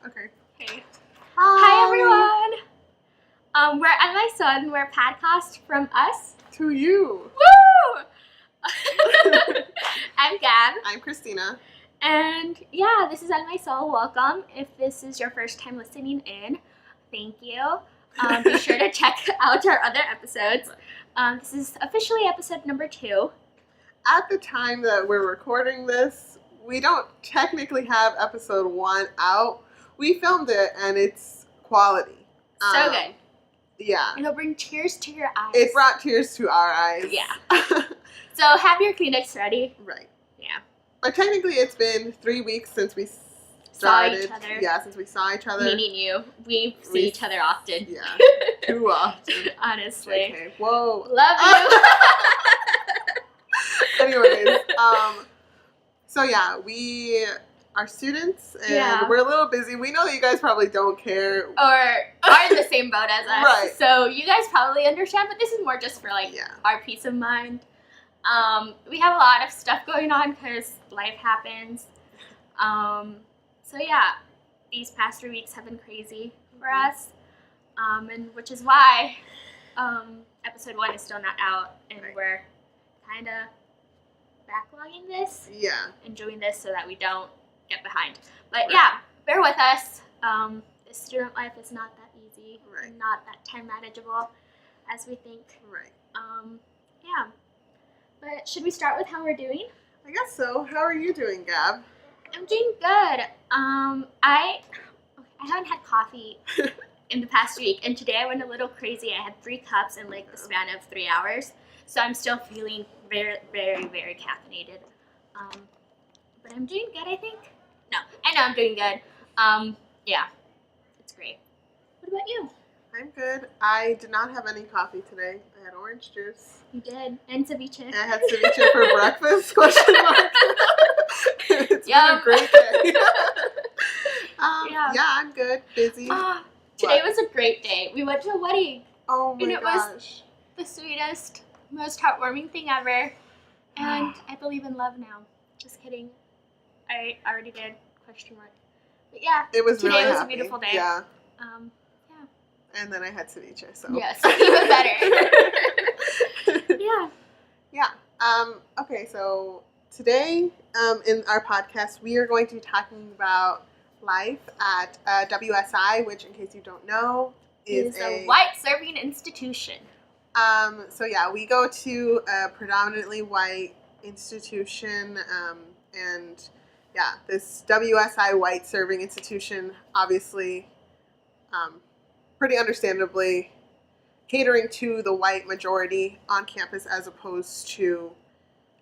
Okay. Okay. Hi everyone. We're At My Son. We're a podcast from us. To you. Woo! I'm Gab. I'm Christina. And yeah, this is At My Soul. Welcome. If this is your first time listening in, thank you. Be sure to check out our other episodes. This is officially episode number 2. At the time that we're recording this, we don't technically have episode 1 out. We filmed it and it's quality. So good. Yeah. It'll bring tears to your eyes. It brought tears to our eyes. Yeah. So have your Kleenex ready. Right. Yeah. But technically it's been 3 weeks since we Saw started. each other. Yeah, since we saw each other. Meaning you. We see each other often. Yeah. Too often. Honestly. Okay. Whoa. Love you. Anyways, so yeah, we are students and we're a little busy. We know that you guys probably don't care. Or are in the same boat as us. Right. So you guys probably understand, but this is more just for our peace of mind. We have a lot of stuff going on because life happens. So yeah, these past 3 weeks have been crazy for us. And which is why episode 1 is still not out and we're kind of backlogging this. Yeah. And doing this so that we don't get behind. But yeah, bear with us. This student life is not that easy. Right. Not that time manageable as we think. Right. Yeah. But should we start with how we're doing? I guess so. How are you doing, Gab? I'm doing good. I haven't had coffee in the past week, and today I went a little crazy. I had 3 cups in the span of 3 hours, so I'm still feeling very, very, very caffeinated. But I'm doing good, I think. No, I know I'm doing good. Yeah, it's great. What about you? I'm good. I did not have any coffee today. I had orange juice. You did, and ceviche. And I had ceviche for breakfast? Question mark. It's been a great day. Yeah, I'm good. Busy. Today was a great day. We went to a wedding. Oh my gosh. Was the sweetest, most heartwarming thing ever. And I believe in love now. Just kidding. I already did. Question mark. But yeah, it was today really was happy. A beautiful day. Yeah. Yeah. And then I had ceviche, so. Yes, even better. Yeah. Yeah. Okay, so today in our podcast, we are going to be talking about life at WSI, which, in case you don't know, is a white serving institution. So yeah, we go to a predominantly white institution, and yeah, this WSI white serving institution, obviously, pretty understandably, catering to the white majority on campus as opposed to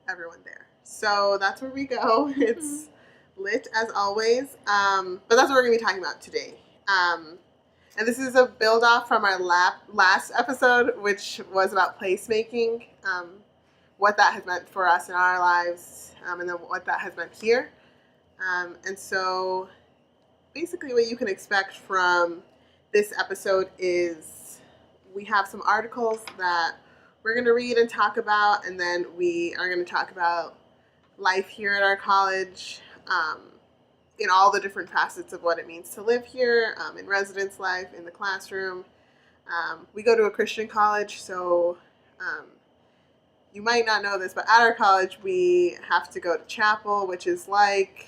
everyone there. So that's where we go. It's lit as always, but that's what we're going to be talking about today. And this is a build-off from our last episode, which was about placemaking, what that has meant for us in our lives, and then what that has meant here. And so basically what you can expect from this episode is we have some articles that we're going to read and talk about, and then we are going to talk about life here at our college, in all the different facets of what it means to live here, in residence life, in the classroom. We go to a Christian college, so you might not know this, but at our college we have to go to chapel, which is like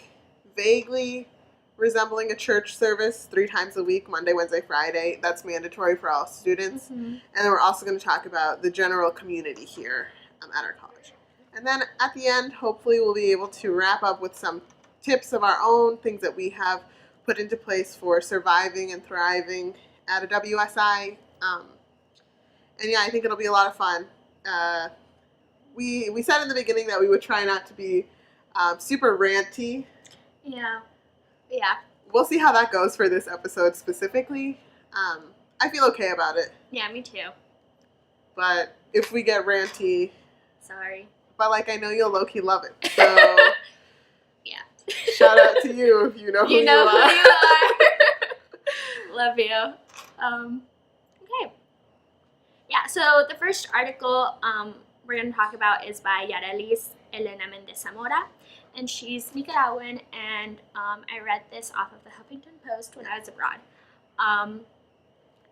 vaguely resembling a church service 3 times a week, Monday, Wednesday, Friday. That's mandatory for all students. Mm-hmm. And then we're also going to talk about the general community here at our college. And then at the end, hopefully we'll be able to wrap up with some tips of our own, things that we have put into place for surviving and thriving at a WSI. And yeah, I think it'll be a lot of fun. We said in the beginning that we would try not to be super ranty. Yeah. We'll see how that goes for this episode specifically. I feel okay about it. Yeah, me too. But if we get ranty... Sorry. But I know you'll low-key love it. So... Yeah. Shout out to you if you know who you are. You know who you are. Love you. Okay. Yeah, so the first article we're going to talk about is by Yarelis Elena Mendez Zamora. and she's Nicaraguan, and I read this off of the Huffington Post when I was abroad.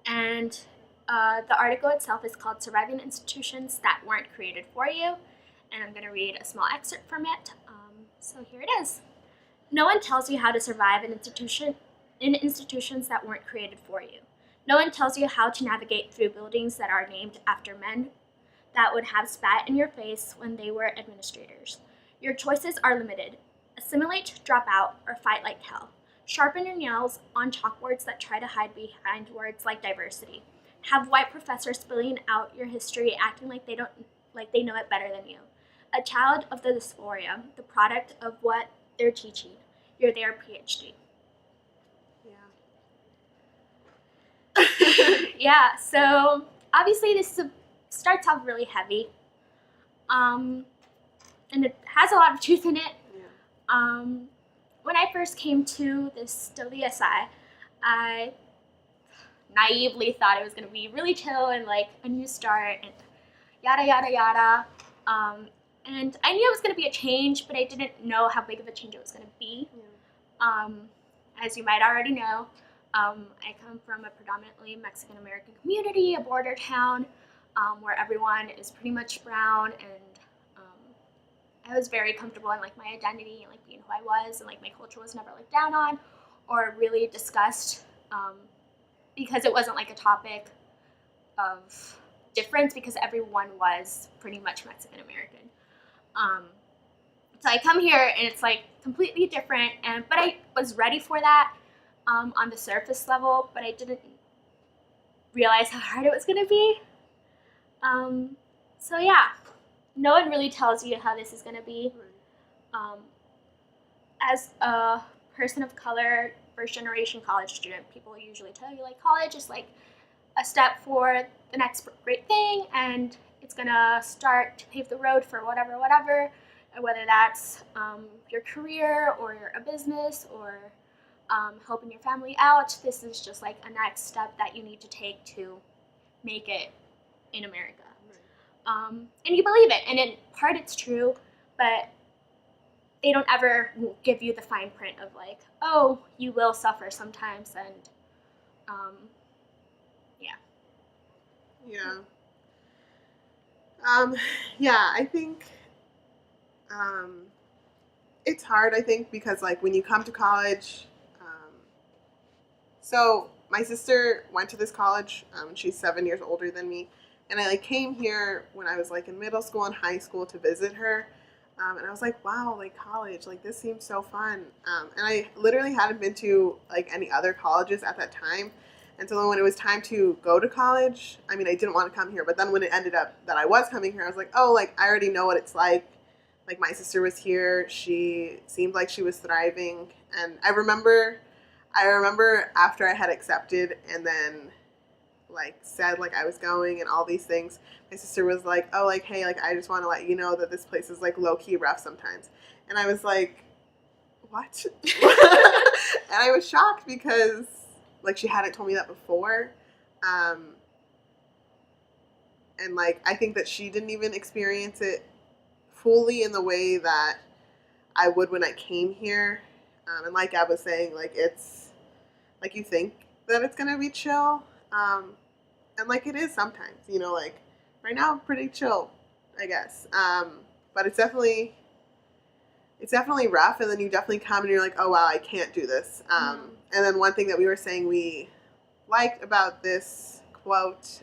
And the article itself is called Surviving Institutions That Weren't Created for You, and I'm going to read a small excerpt from it. So here it is. No one tells you how to survive in institutions that weren't created for you. No one tells you how to navigate through buildings that are named after men that would have spat in your face when they were administrators. Your choices are limited. Assimilate, drop out, or fight like hell. Sharpen your nails on chalkboards that try to hide behind words like diversity. Have white professors spilling out your history, acting like they know it better than you. A child of the dysphoria, the product of what they're teaching. You're their PhD. Yeah. Yeah. So obviously this starts off really heavy, and it has a lot of truth in it. Yeah. When I first came to this WSI, I naively thought it was going to be really chill and like a new start and yada yada yada. And I knew it was going to be a change, but I didn't know how big of a change it was going to be. Yeah. As you might already know, I come from a predominantly Mexican American community, a border town, where everyone is pretty much brown, and I was very comfortable in like my identity and like being who I was, and like my culture was never looked down on or really discussed, because it wasn't like a topic of difference, because everyone was pretty much Mexican American. So I come here and it's like completely different, but I was ready for that on the surface level, but I didn't realize how hard it was going to be. So yeah, no one really tells you how this is going to be. As a person of color, first generation college student, people usually tell you like college is like a step for the next great thing, and it's gonna start to pave the road for whatever, and whether that's your career or a business or helping your family out. This is just like a next step that you need to take to make it in America. And you believe it, and in part it's true, but they don't ever give you the fine print of like, oh, you will suffer sometimes, and yeah. Yeah. Yeah, I think it's hard, I think, because like when you come to college, so my sister went to this college. She's 7 years older than me, and I like came here when I was like in middle school and high school to visit her. And I was like, wow, like college, like this seems so fun. And I literally hadn't been to like any other colleges at that time. And so then when it was time to go to college, I mean, I didn't want to come here. But then when it ended up that I was coming here, I was like, oh, like I already know what it's like. Like my sister was here. She seemed like she was thriving. And I remember after I had accepted and then like said like I was going and all these things, my sister was like, oh, like, hey, like I just want to let you know that this place is like low-key rough sometimes. And I was like, what? And I was shocked because like she hadn't told me that before. And like I think that she didn't even experience it fully in the way that I would when I came here. And like Gab was saying, like it's like you think that it's gonna be chill. And like it is sometimes, you know, like right now I'm pretty chill, I guess. But it's definitely rough, and then you definitely come and you're like, oh wow, I can't do this. And then one thing that we were saying we liked about this quote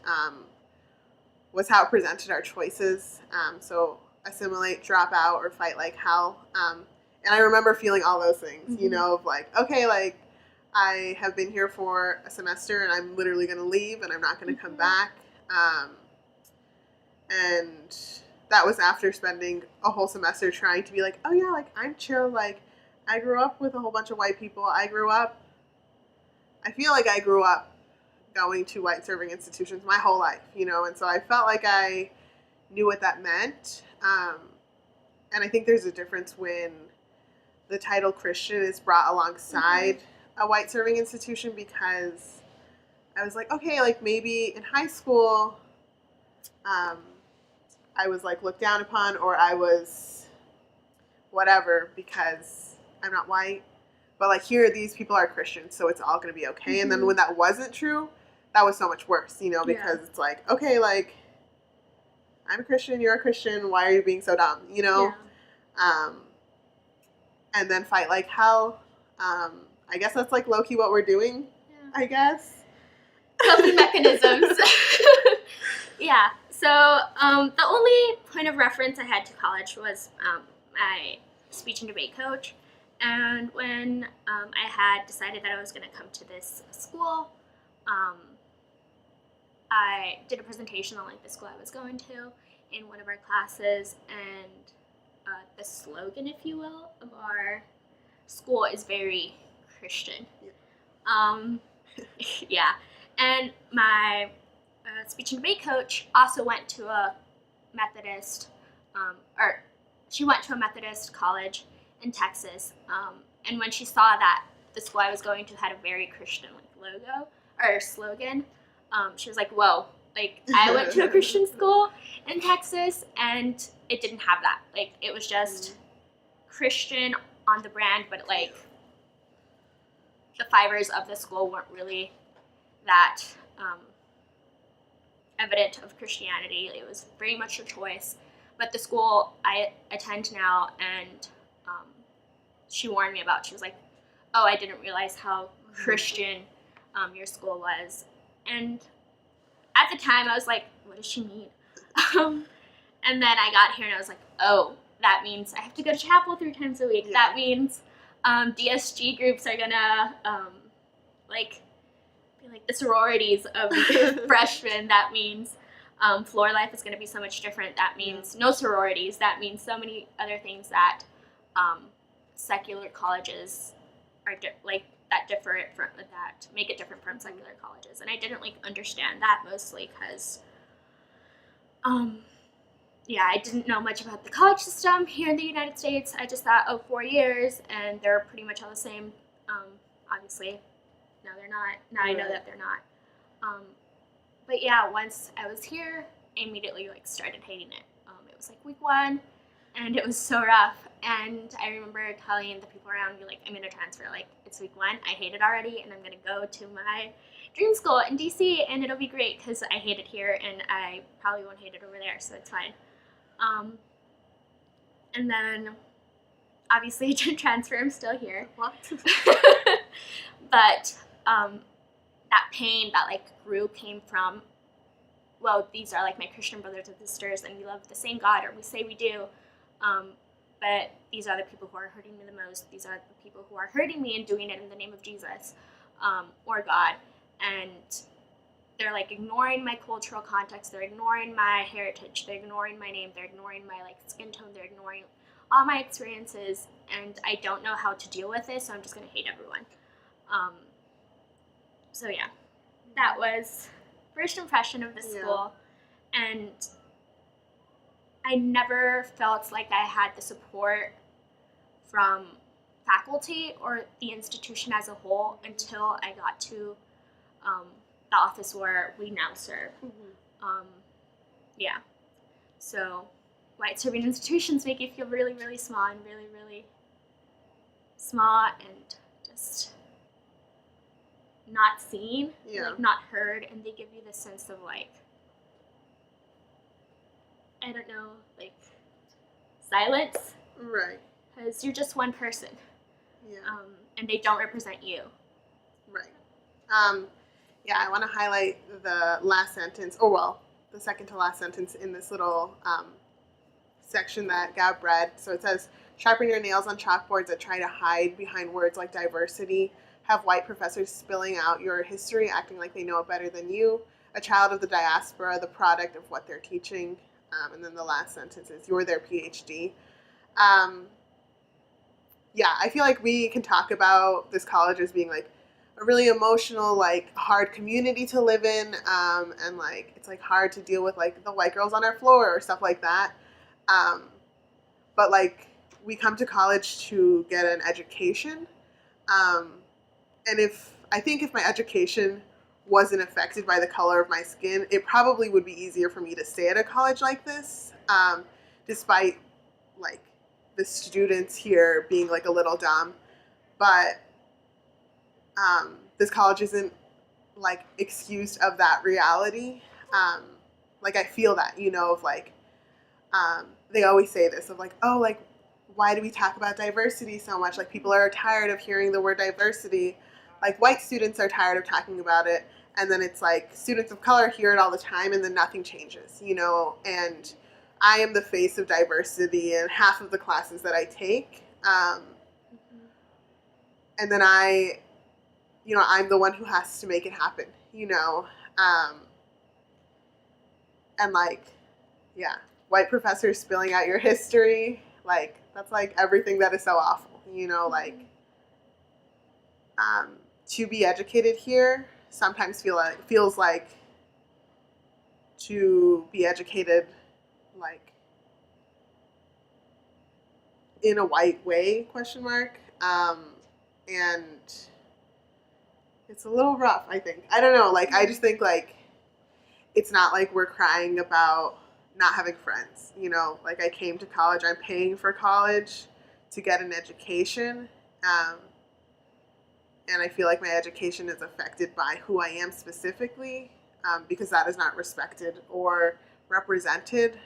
was how it presented our choices. So assimilate, drop out, or fight like hell. And I remember feeling all those things, you know, of like, okay, like I have been here for a semester and I'm literally going to leave and I'm not going to come back. And that was after spending a whole semester trying to be like, oh yeah, like I'm chill. Like I grew up with a whole bunch of white people. I feel like I grew up going to white serving institutions my whole life, you know? And so I felt like I knew what that meant. And I think there's a difference when the title Christian is brought alongside a white serving institution, because I was like, okay, like maybe in high school, I was like looked down upon, or I was whatever because I'm not white. But, like, here, these people are Christians, so it's all going to be okay. Mm-hmm. And then when that wasn't true, that was so much worse, you know, because it's like, okay, like, I'm a Christian, you're a Christian, why are you being so dumb, you know? Yeah. And then fight like hell. I guess that's, like, low-key what we're doing, I guess. Coping mechanisms. Yeah. So the only point of reference I had to college was my speech and debate coach. And when I had decided that I was going to come to this school, I did a presentation on like the school I was going to in one of our classes, and the slogan, if you will, of our school is very Christian. Yeah. And my speech and debate coach also went to a Methodist, or she went to a Methodist college in Texas. And when she saw that the school I was going to had a very Christian like logo or slogan, she was like, "Whoa!" Like I went to a Christian school in Texas, and it didn't have that. Like it was just Christian on the brand, but like the fibers of the school weren't really that evident of Christianity. It was very much a choice. But the school I attend now, and she warned me about, she was like, "Oh, I didn't realize how Christian your school was." And at the time I was like, what does she mean? And then I got here and I was like, oh, that means I have to go to chapel 3 times a week. Yeah. That means DSG groups are gonna be like the sororities of freshmen. That means floor life is gonna be so much different. That means no sororities. That means so many other things that secular colleges are that differ from that make it different from secular colleges. And I didn't understand that mostly because I didn't know much about the college system here in the United States. I just thought, 4 years, and they're pretty much all the same. Obviously, no, they're not. Now I know that they're not. But yeah, once I was here, I immediately started hating it. It was week 1, and it was so rough. And I remember telling the people around me, I'm going to transfer. It's week 1. I hate it already, and I'm going to go to my dream school in DC, and it'll be great because I hate it here, and I probably won't hate it over there, so it's fine. And then, obviously, I didn't transfer. I'm still here. What? But that pain that grew came from, well, these are my Christian brothers and sisters, and we love the same God, or we say we do. But these are the people who are hurting me the most. These are the people who are hurting me and doing it in the name of Jesus or God. And they're ignoring my cultural context. They're ignoring my heritage. They're ignoring my name. They're ignoring my skin tone. They're ignoring all my experiences. And I don't know how to deal with it, so I'm just going to hate everyone. So yeah, that was first impression of the school. And I never felt like I had the support from faculty or the institution as a whole until I got to the office where we now serve. So white serving institutions make you feel really, really small and really, really small and just not seen, not heard, and they give you this sense of I don't know, silence. Right. Because you're just one person. Yeah. And they don't represent you. Right. I want to highlight the last sentence, the second to last sentence in this little section that Gab read. So it says, sharpen your nails on chalkboards that try to hide behind words like diversity. Have white professors spilling out your history, acting like they know it better than you. A child of the diaspora, the product of what they're teaching. And then the last sentence is, you're their PhD. I feel like we can talk about this college as being a really emotional, hard community to live in, and it's hard to deal with the white girls on our floor or stuff like that. But we come to college to get an education, and if my education wasn't affected by the color of my skin, it probably would be easier for me to stay at a college like this, despite the students here being like a little dumb, but this college isn't like excused of that reality. Like I feel that, you know, of like they always say this of like, oh, like why do we talk about diversity so much? Like people are tired of hearing the word diversity. Like white students are tired of talking about it, and then it's like students of color hear it all the time, and then nothing changes, you know. And I am the face of diversity in half of the classes that I take, and then you know, I'm the one who has to make it happen, you know. And like, yeah, white professors spilling out your history, like that's like everything that is so awful, you know. Like to be educated here sometimes feels like to be educated like in a white way, question mark. And it's a little rough, I think. I don't know, like I just think like it's not like we're crying about not having friends, you know. Like I came to college, I'm paying for college to get an education, and I feel like my education is affected by who I am specifically, because that is not respected or represented.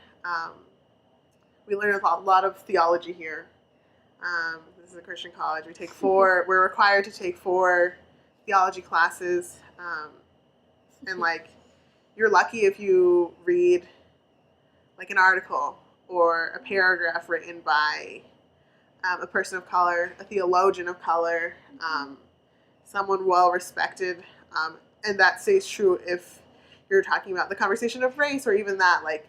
We learn a lot of theology here. This is a Christian college. We're required to take 4 theology classes, and like you're lucky if you read like an article or a paragraph written by a person of color, a theologian of color, someone well respected, and that stays true if you're talking about the conversation of race or even that, like,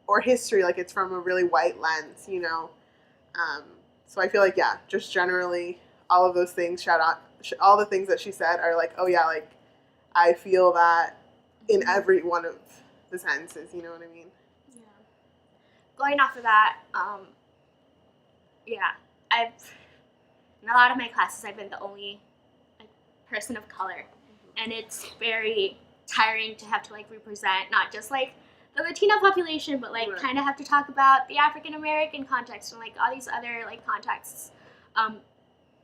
or history, like it's from a really white lens, you know. So I feel like, yeah, just generally all of those things, all the things that she said are like, oh yeah, like I feel that in every one of the sentences, you know what I mean? Yeah. Going off of that, yeah, in a lot of my classes, I've been the only like person of color, and it's very tiring to have to like represent not just like the Latino population, but like kind of have to talk about the African American context and like all these other like contexts,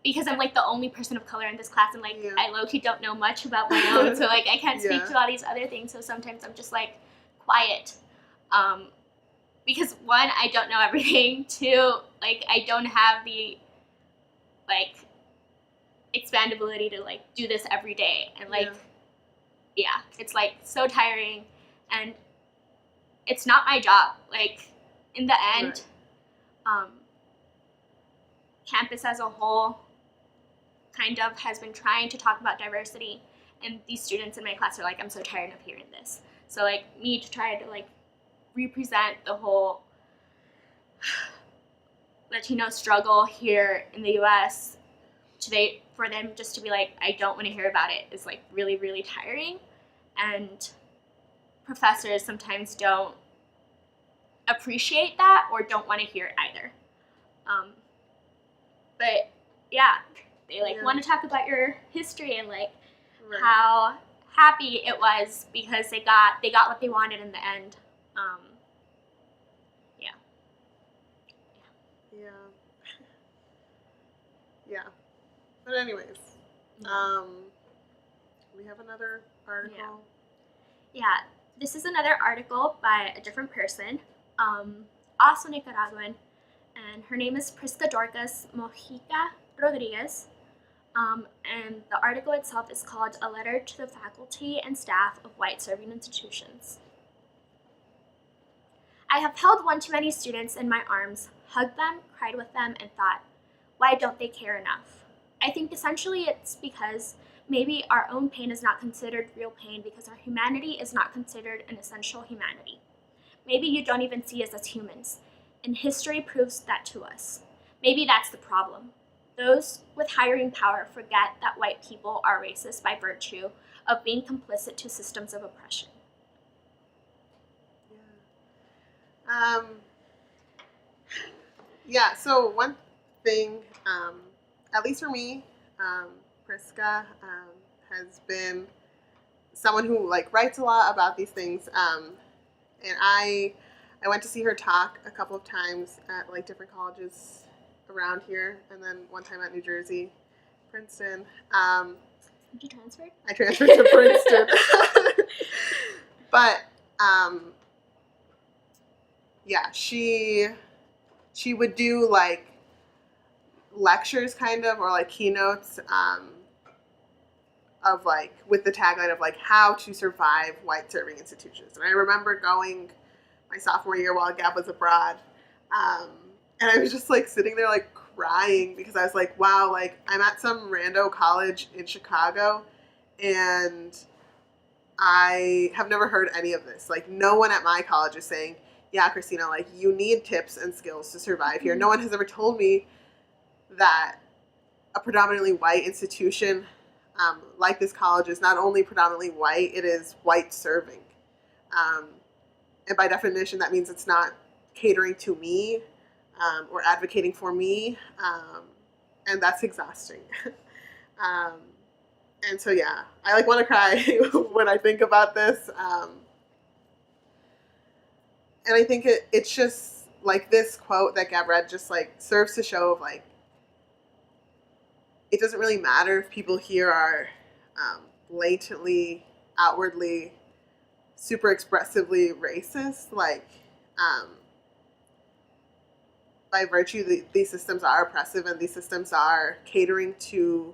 because I'm like the only person of color in this class, and like I low-key don't know much about my own, so like I can't speak to all these other things. So sometimes I'm just like quiet, because one, I don't know everything. Two, like I don't have the like expandability to like do this every day, and like it's like so tiring, and it's not my job. Like in the end, campus as a whole kind of has been trying to talk about diversity, and these students in my class are like, I'm so tired of hearing this. So like me to try to like represent the whole Latino struggle here in the US today, for them just to be like, I don't want to hear about it, is like really, really tiring. And professors sometimes don't appreciate that or don't want to hear it either. But yeah, they like want to talk about your history and like how happy it was because they got what they wanted in the end. Yeah. But anyways, we have another article. Yeah, this is another article by a different person, also Nicaraguan, and her name is Prisca Dorcas Mojica Rodriguez. And the article itself is called A Letter to the Faculty and Staff of White Serving Institutions. I have held one too many students in my arms, hugged them, cried with them, and thought, why don't they care enough? I think essentially it's because maybe our own pain is not considered real pain because our humanity is not considered an essential humanity. Maybe you don't even see us as humans, and history proves that to us. Maybe that's the problem. Those with hiring power forget that white people are racist by virtue of being complicit to systems of oppression. So one thing, at least for me, Prisca has been someone who like writes a lot about these things, and I I went to see her talk a couple of times at like different colleges around here, and then one time at New Jersey, Princeton. Did you transfer? I transferred to Princeton. But yeah, she would do like lectures kind of, or like keynotes of like with the tagline of like how to survive white serving institutions. And I remember going my sophomore year while Gab was abroad, and I was just like sitting there like crying because I was like, wow, like I'm at some rando college in Chicago and I have never heard any of this. Like no one at my college is saying, yeah, Christina, like you need tips and skills to survive here. No one has ever told me that a predominantly white institution like this college is not only predominantly white, it is white serving. And by definition, that means it's not catering to me or advocating for me. And that's exhausting. And so, yeah, I like want to cry when I think about this. And I think it's just like this quote that Gab read just like serves to show of like, it doesn't really matter if people here are blatantly, outwardly, super expressively racist. Like, by virtue, these systems are oppressive and these systems are catering to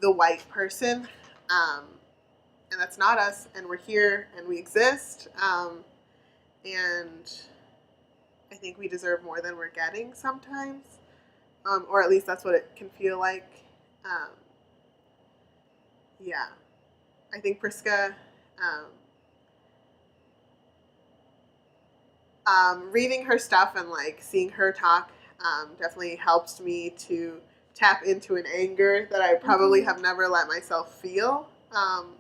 the white person. And that's not us. And we're here and we exist. And I think we deserve more than we're getting sometimes. Or at least that's what it can feel like. Yeah, I think Priska, reading her stuff and like seeing her talk definitely helped me to tap into an anger that I probably have never let myself feel. And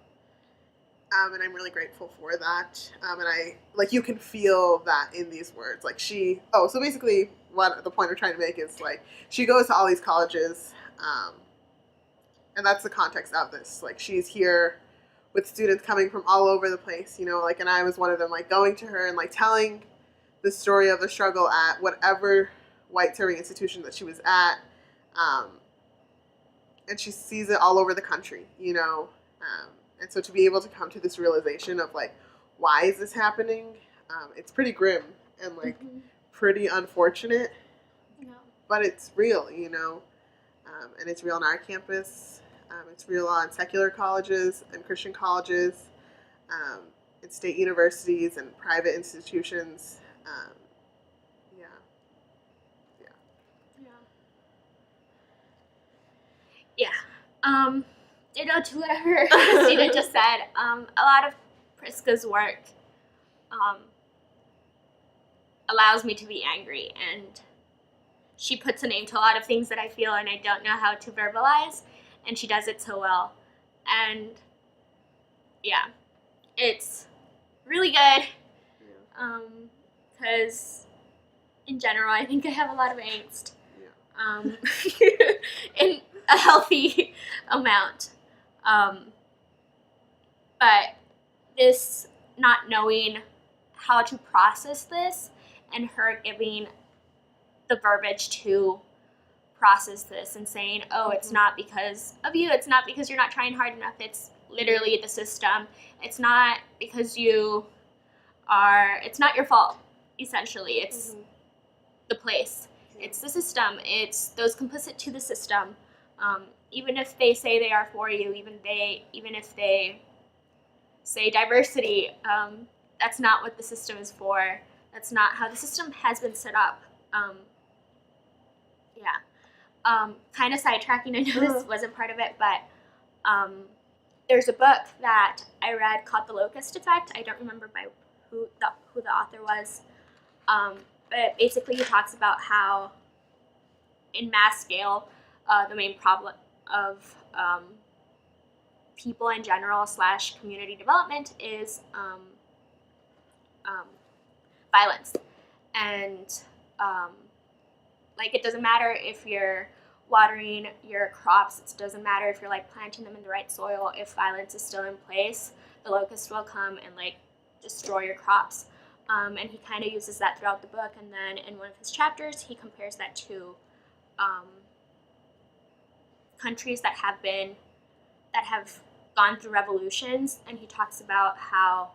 I'm really grateful for that. And I, like, you can feel that in these words. Like so basically what the point I'm trying to make is like, she goes to all these colleges, and that's the context of this. Like, she's here with students coming from all over the place, you know, like, and I was one of them, like, going to her and, like, telling the story of the struggle at whatever white serving institution that she was at, and she sees it all over the country, you know, and so to be able to come to this realization of, like, why is this happening, it's pretty grim and, like, pretty unfortunate, but it's real, you know, and it's real on our campus. It's real on secular colleges and Christian colleges, and state universities and private institutions. You know, to whatever Christina just said, a lot of Priska's work allows me to be angry, and she puts a name to a lot of things that I feel and I don't know how to verbalize, and she does it so well. And yeah, it's really good, because in general I think I have a lot of angst, in a healthy amount, but this not knowing how to process this and her giving the verbiage to process this and saying, oh, it's not because of you, it's not because you're not trying hard enough, it's literally the system, it's not because it's not your fault, essentially, it's the place, it's the system, it's those complicit to the system, even if they say they are for you, even if they say diversity, that's not what the system is for, that's not how the system has been set up. Kind of sidetracking, I know this wasn't part of it, but there's a book that I read called The Locust Effect. I don't remember who the author was, but basically he talks about how in mass scale, the main problem of people in general / community development is violence. And like, it doesn't matter if you're watering your crops, it doesn't matter if you're like planting them in the right soil, if violence is still in place, the locust will come and like destroy your crops. And he kind of uses that throughout the book. And then in one of his chapters, he compares that to countries that have gone through revolutions, and he talks about how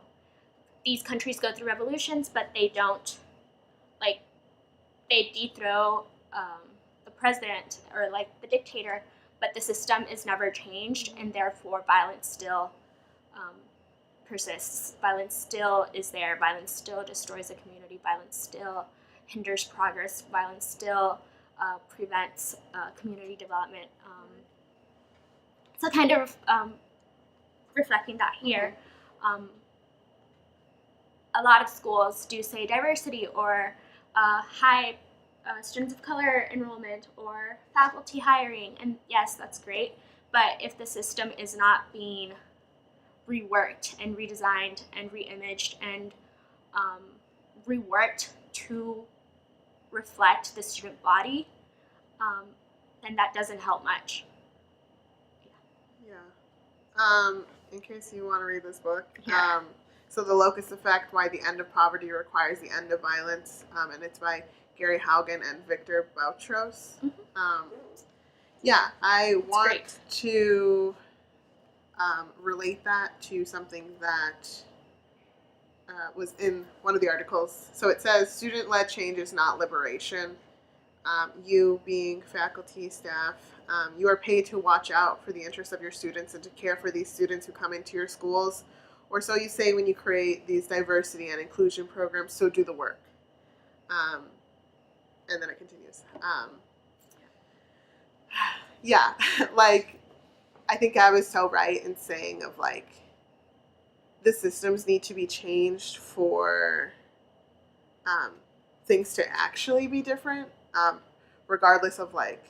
these countries go through revolutions, but they don't, like, they dethrone the president or, like, the dictator, but the system is never changed, and therefore violence still persists. Violence still is there. Violence still destroys a community. Violence still hinders progress. Violence still prevents community development. So kind of reflecting that here, a lot of schools do say diversity or high students of color enrollment or faculty hiring, and yes, that's great, but if the system is not being reworked and redesigned and reimaged and reworked to reflect the student body, then that doesn't help much. Yeah. In case you want to read this book, so The Locust Effect, Why the End of Poverty Requires the End of Violence, and it's by Gary Haugen and Victor Boutros. I want to relate that to something that was in one of the articles. So it says, student-led change is not liberation. You being faculty, staff, you are paid to watch out for the interests of your students and to care for these students who come into your schools. Or so you say when you create these diversity and inclusion programs, so do the work. And then it continues. Like, I think I was so right in saying of, like, the systems need to be changed for things to actually be different, regardless of, like,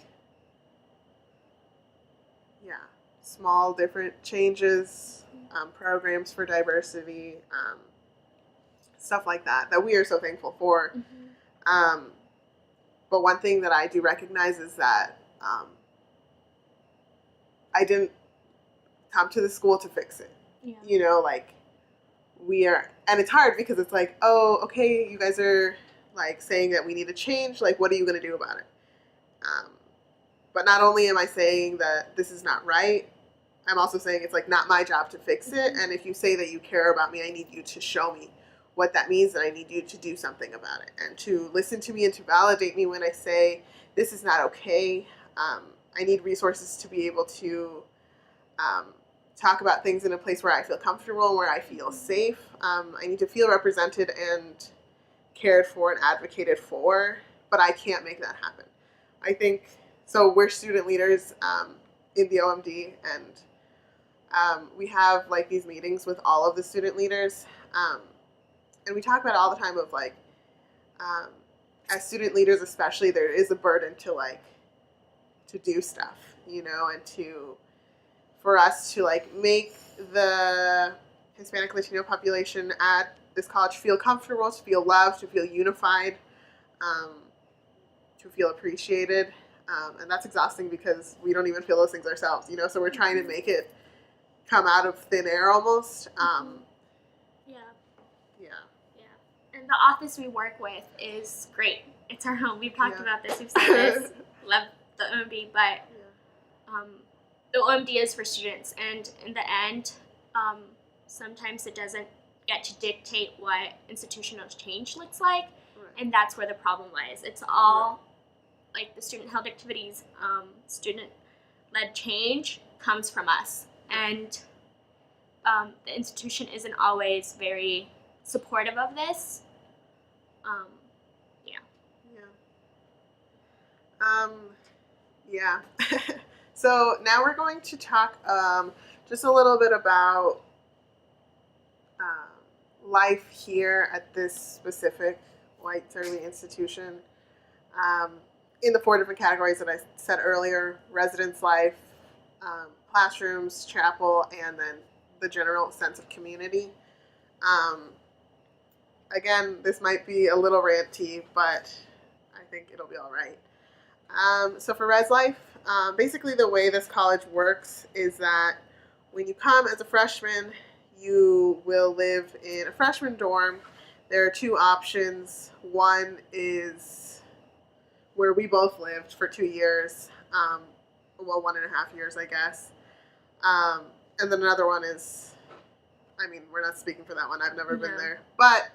small different changes, programs for diversity, stuff like that we are so thankful for. But one thing that I do recognize is that I didn't come to the school to fix it. Yeah. You know, like, we are, and it's hard because it's like, oh, okay, you guys are, like, saying that we need to change, like, what are you going to do about it? But not only am I saying that this is not right, I'm also saying it's, like, not my job to fix it, and if you say that you care about me, I need you to show me what that means, and I need you to do something about it, and to listen to me and to validate me when I say this is not okay. I need resources to be able to talk about things in a place where I feel comfortable and where I feel safe. I need to feel represented and cared for and advocated for, but I can't make that happen. I think, so we're student leaders in the OMD, and we have, like, these meetings with all of the student leaders, and we talk about it all the time of, like, as student leaders especially, there is a burden to, like, to do stuff, you know, and for us to, like, make the Hispanic Latino population at this college feel comfortable, to feel loved, to feel unified, to feel appreciated. And that's exhausting because we don't even feel those things ourselves, you know, so we're trying to make it come out of thin air almost. And the office we work with is great. It's our home. We've talked about this. We've said this. Love the OMD, but the OMD is for students, and in the end, sometimes it doesn't get to dictate what institutional change looks like, and that's where the problem lies. It's all like the student-held activities, student-led change comes from us, and the institution isn't always very supportive of this. So now we're going to talk just a little bit about life here at this specific white serving institution in the 4 different categories that I said earlier: residence life, classrooms, chapel, and then the general sense of community. Again, this might be a little ranty, but I think it'll be all right. So for res life, basically the way this college works is that when you come as a freshman, you will live in a freshman dorm there are two options. One is where we both lived for 2 years. Well, 1.5 years, I guess. And then another one is, I mean, we're not speaking for that one. I've never been there. But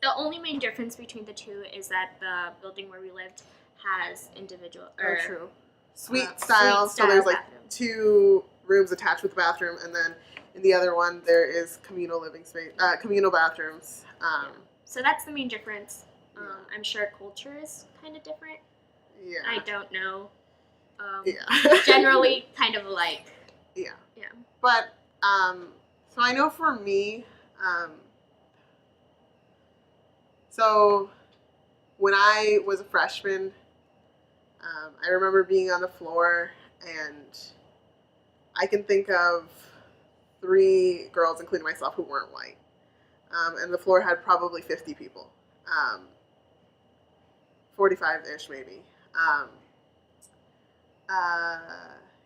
the only main difference between the two is that the building where we lived has individual true. Suite style. So there's like bathroom. 2 rooms attached with the bathroom, and then in the other one there is communal living space, communal bathrooms. So that's the main difference. I'm sure culture is kind of different. Yeah. I don't know. Generally kind of alike. Yeah. Yeah. But so I know for me, so when I was a freshman, I remember being on the floor, and I can think of 3 girls, including myself, who weren't white. And the floor had probably 50 people. 45-ish maybe.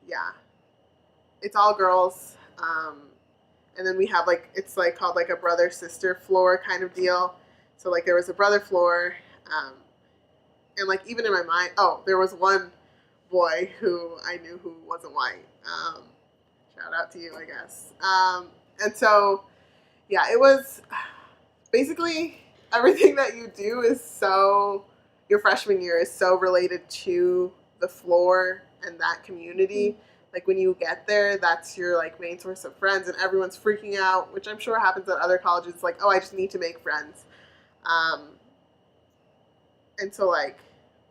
Yeah. It's all girls. And then we have like, it's like called like a brother-sister floor kind of deal. So like there was a brother floor. And like even in my mind, there was one boy who I knew who wasn't white. Shout out to you, I guess. And so, yeah, it was basically everything that you do is so, your freshman year is so related to the floor and that community. Like when you get there, that's your like main source of friends, and everyone's freaking out, which I'm sure happens at other colleges. Like, I just need to make friends. And so like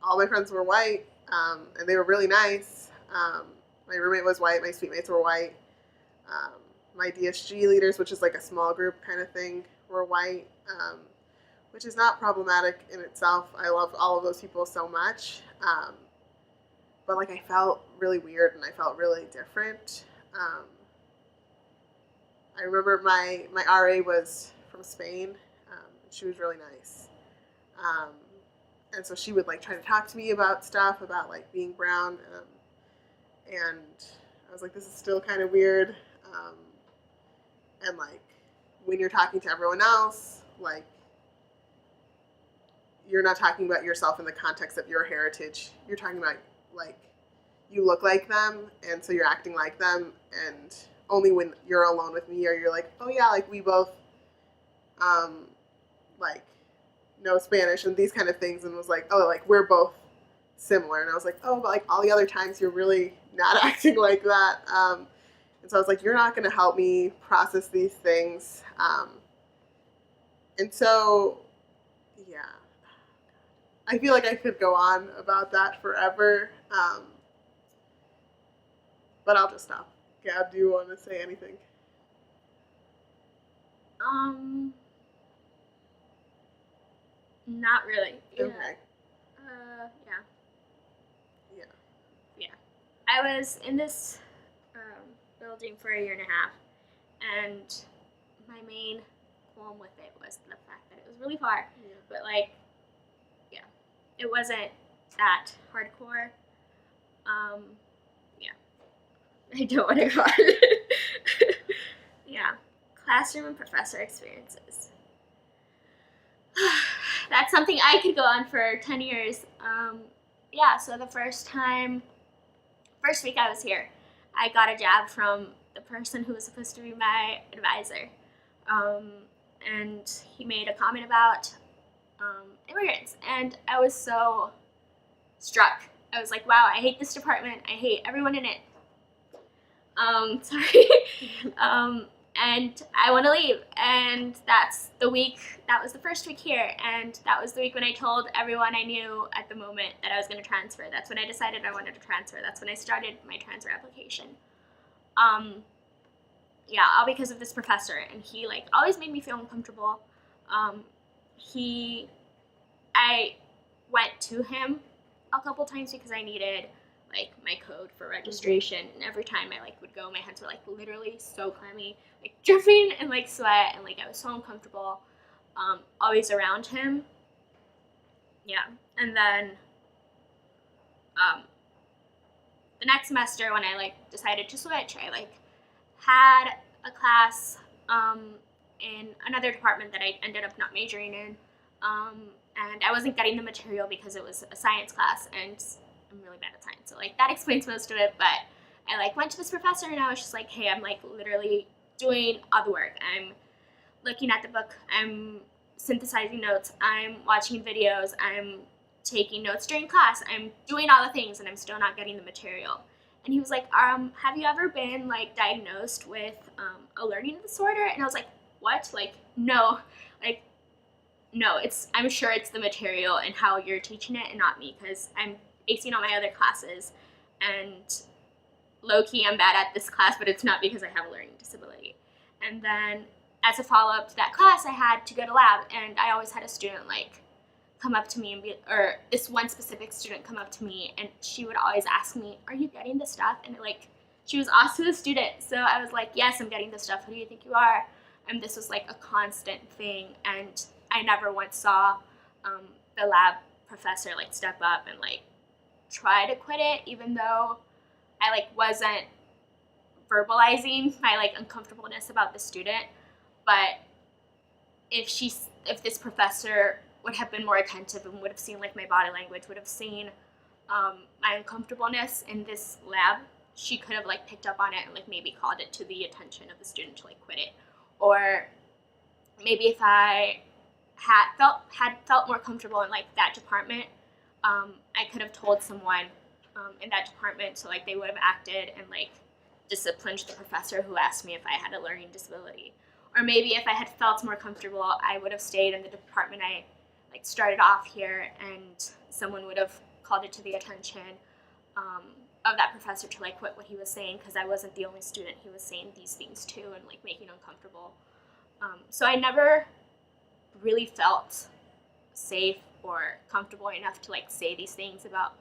all my friends were white, and they were really nice. My roommate was white. My suite mates were white. My DSG leaders, which is like a small group kind of thing, were white, which is not problematic in itself. I love all of those people so much. But like I felt really weird, and I felt really different. I remember my RA was from Spain. She was really nice. And so she would like try to talk to me about stuff, about like being brown. And I was like, this is still kind of weird. And like when you're talking to everyone else, like you're not talking about yourself in the context of your heritage. You're talking about like you look like them, and so you're acting like them, and only when you're alone with me are you're like, oh yeah, like we both like know Spanish and these kind of things, and was like, oh, like we're both similar. And I was like, oh, but like all the other times you're really not acting like that. And so I was like, you're not going to help me process these things. And so, yeah, I feel like I could go on about that forever. But I'll just stop. Gab, do you want to say anything? Not really. Yeah. Okay. Yeah. Yeah. I was in this building for 1.5 years, and my main qualm with it was the fact that it was really far. Yeah. But like, yeah, it wasn't that hardcore. Yeah. I don't want to go on. Yeah. Classroom and professor experiences. That's something I could go on for 10 years. Yeah, so the first week I was here, I got a jab from the person who was supposed to be my advisor. And he made a comment about immigrants. And I was so struck. I was like, wow, I hate this department. I hate everyone in it. Sorry. And I want to leave. And that was the first week here. And that was the week when I told everyone I knew at the moment that I was going to transfer. That's when I decided I wanted to transfer. That's when I started my transfer application. Yeah, all because of this professor. And he like always made me feel uncomfortable. I went to him a couple times because I needed like my code for registration, and every time I like would go, my hands were like literally so clammy, like dripping and like sweat, and like I was so uncomfortable always around him. Yeah. And then the next semester when I like decided to switch, I like had a class in another department that I ended up not majoring in, and I wasn't getting the material because it was a science class, and I'm really bad at science, so like that explains most of it. But I like went to this professor, and I was just like, hey, I'm like literally doing all the work. I'm looking at the book, I'm synthesizing notes, I'm watching videos, I'm taking notes during class, I'm doing all the things, and I'm still not getting the material. And he was like, have you ever been like diagnosed with a learning disorder? And I was like, what? Like, no, like, no, I'm sure it's the material and how you're teaching it and not me, because I'm acing all my other classes, and low-key I'm bad at this class, but it's not because I have a learning disability. And then as a follow-up to that class, I had to go to lab, and I always had a student like come up to me and or this one specific student come up to me, and she would always ask me, are you getting the stuff? And like, she was also a student, so I was like, yes, I'm getting the stuff. Who do you think you are? And this was like a constant thing, and I never once saw the lab professor like step up and like try to quit it, even though I like wasn't verbalizing my like uncomfortableness about the student. But if this professor would have been more attentive and would have seen like my body language, would have seen my uncomfortableness in this lab, she could have like picked up on it and like maybe called it to the attention of the student to like quit it. Or maybe if I had felt more comfortable in like that department, I could have told someone in that department, so like they would have acted and like disciplined the professor who asked me if I had a learning disability. Or maybe if I had felt more comfortable, I would have stayed in the department I like started off here, and someone would have called it to the attention of that professor to like quit what he was saying, because I wasn't the only student he was saying these things to and like making uncomfortable. So I never really felt safe or comfortable enough to like say these things about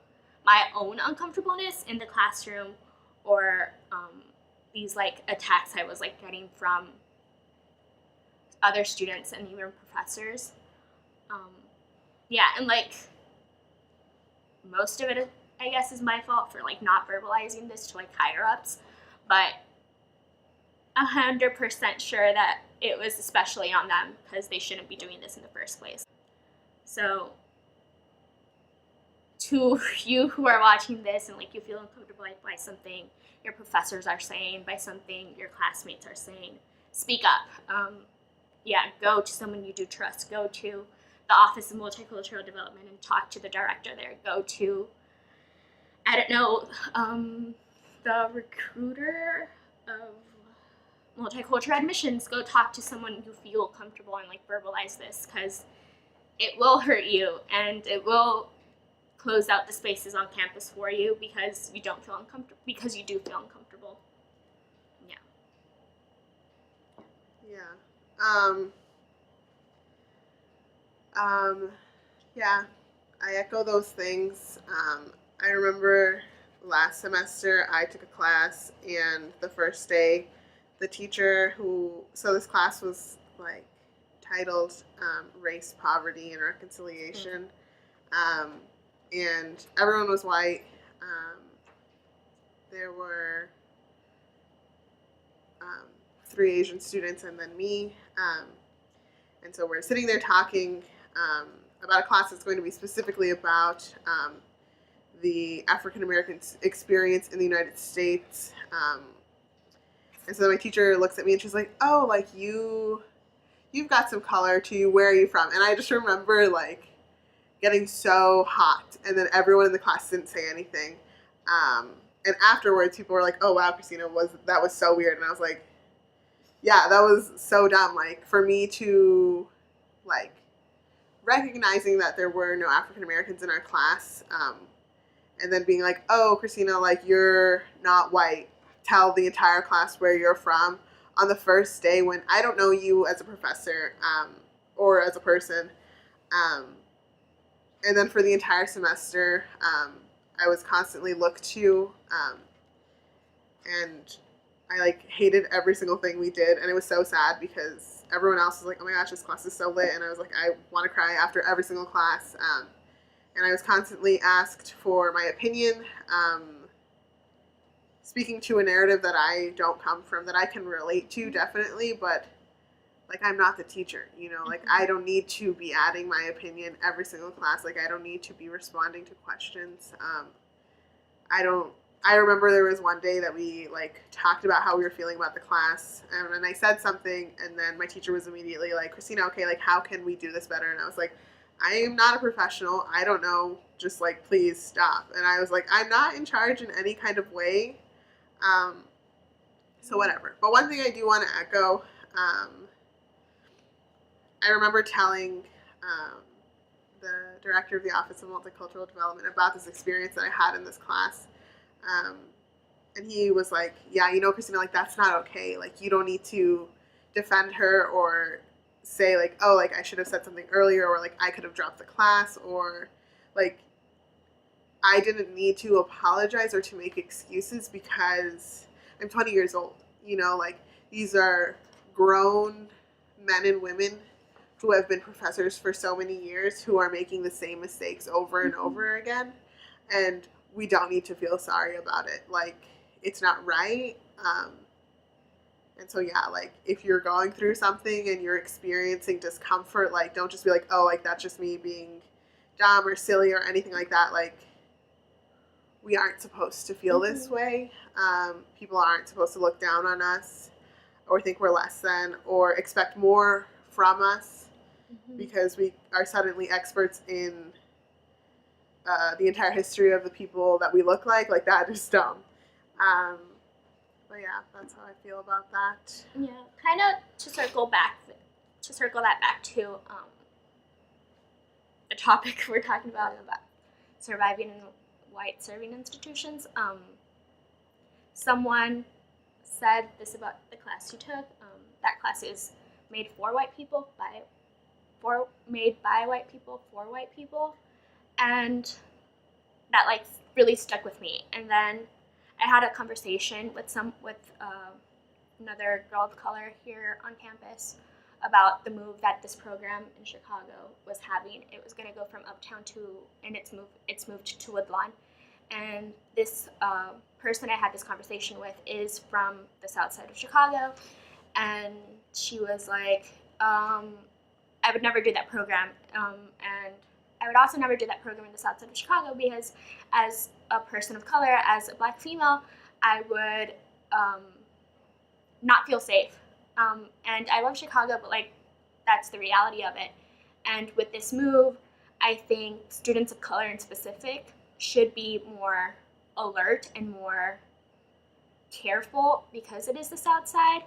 my own uncomfortableness in the classroom, or these like attacks I was like getting from other students and even professors. And like most of it, I guess, is my fault for like not verbalizing this to like higher ups, but 100% sure that it was especially on them, because they shouldn't be doing this in the first place. So to you who are watching this and like you feel uncomfortable like, by something your professors are saying, by something your classmates are saying, speak up. Go to someone you do trust. Go to the Office of Multicultural Development and talk to the director there. Go to, I don't know, the recruiter of multicultural admissions. Go talk to someone you feel comfortable and like verbalize this, because it will hurt you and it will close out the spaces on campus for you because you don't feel uncomfortable, because you do feel uncomfortable. I echo those things. I remember last semester I took a class, and the first day the teacher this class was like titled Race, Poverty, and Reconciliation. And everyone was white. There were 3 Asian students and then me. And so we're sitting there talking about a class that's going to be specifically about the African American experience in the United States. And so my teacher looks at me and she's like, "Oh, like you've got some color to you. Where are you from?" And I just remember like getting so hot, and then everyone in the class didn't say anything. And afterwards, people were like, "Oh wow, Christina, that was so weird." And I was like, "Yeah, that was so dumb." Like for me to like recognizing that there were no African Americans in our class, and then being like, "Oh, Christina, like you're not white. Tell the entire class where you're from," on the first day when I don't know you as a professor or as a person. And then for the entire semester, I was constantly looked to, and I like hated every single thing we did, and it was so sad because everyone else was like, "Oh my gosh, this class is so lit," and I was like, I want to cry after every single class. And I was constantly asked for my opinion, speaking to a narrative that I don't come from, that I can relate to definitely, but like, I'm not the teacher, you know, like, I don't need to be adding my opinion every single class. Like, I don't need to be responding to questions. I remember there was one day that we, like, talked about how we were feeling about the class, and I said something, and then my teacher was immediately like, Christina, okay, like, how can we do this better? And I was like, I am not a professional. I don't know. Just, like, please stop. And I was like, I'm not in charge in any kind of way. So whatever. But one thing I do want to echo, I remember telling the director of the Office of Multicultural Development about this experience that I had in this class. And he was like, yeah, you know, Christina, like, that's not okay. Like, you don't need to defend her or say, like, oh, like, I should have said something earlier, or, like, I could have dropped the class, or, like, I didn't need to apologize or to make excuses because I'm 20 years old. You know, like, these are grown men and women who have been professors for so many years who are making the same mistakes over and over again. And we don't need to feel sorry about it. Like, it's not right. And so, yeah, like, if you're going through something and you're experiencing discomfort, like, don't just be like, oh, like, that's just me being dumb or silly or anything like that. Like, we aren't supposed to feel this way. People aren't supposed to look down on us or think we're less than or expect more from us because we are suddenly experts in the entire history of the people that we look like. Like, that is dumb. But yeah, that's how I feel about that. Yeah, kind of to circle that back to the topic we're talking about surviving in white serving institutions. Someone said this about the class you took. That class is made for white people made by white people for white people, and that, like, really stuck with me. And then I had a conversation with another girl of color here on campus about the move that this program in Chicago was having. It was going to go from Uptown and it's moved to Woodlawn. And this person I had this conversation with is from the south side of Chicago, and she was like, I would never do that program, and I would also never do that program in the south side of Chicago because as a person of color, as a Black female, I would not feel safe. And I love Chicago, but, like, that's the reality of it. And with this move, I think students of color in specific should be more alert and more careful because it is the South Side.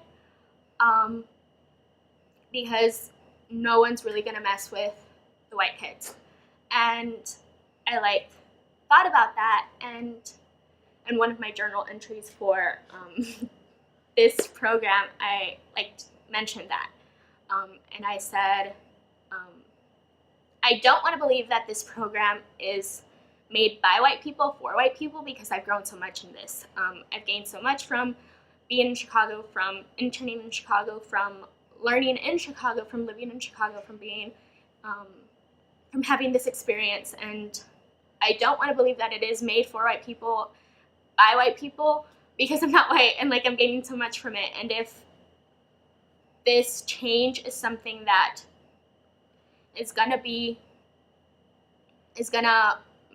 Because no one's really gonna mess with the white kids. And I, like, thought about that, and in one of my journal entries for this program, I, like, mentioned that. And I said, I don't want to believe that this program is made by white people for white people because I've grown so much in this. I've gained so much from being in Chicago, from interning in Chicago, from learning in Chicago, from living in Chicago, from being, from having this experience. And I don't want to believe that it is made for white people, by white people, because I'm not white and, like, I'm gaining so much from it. And if this change is something that is gonna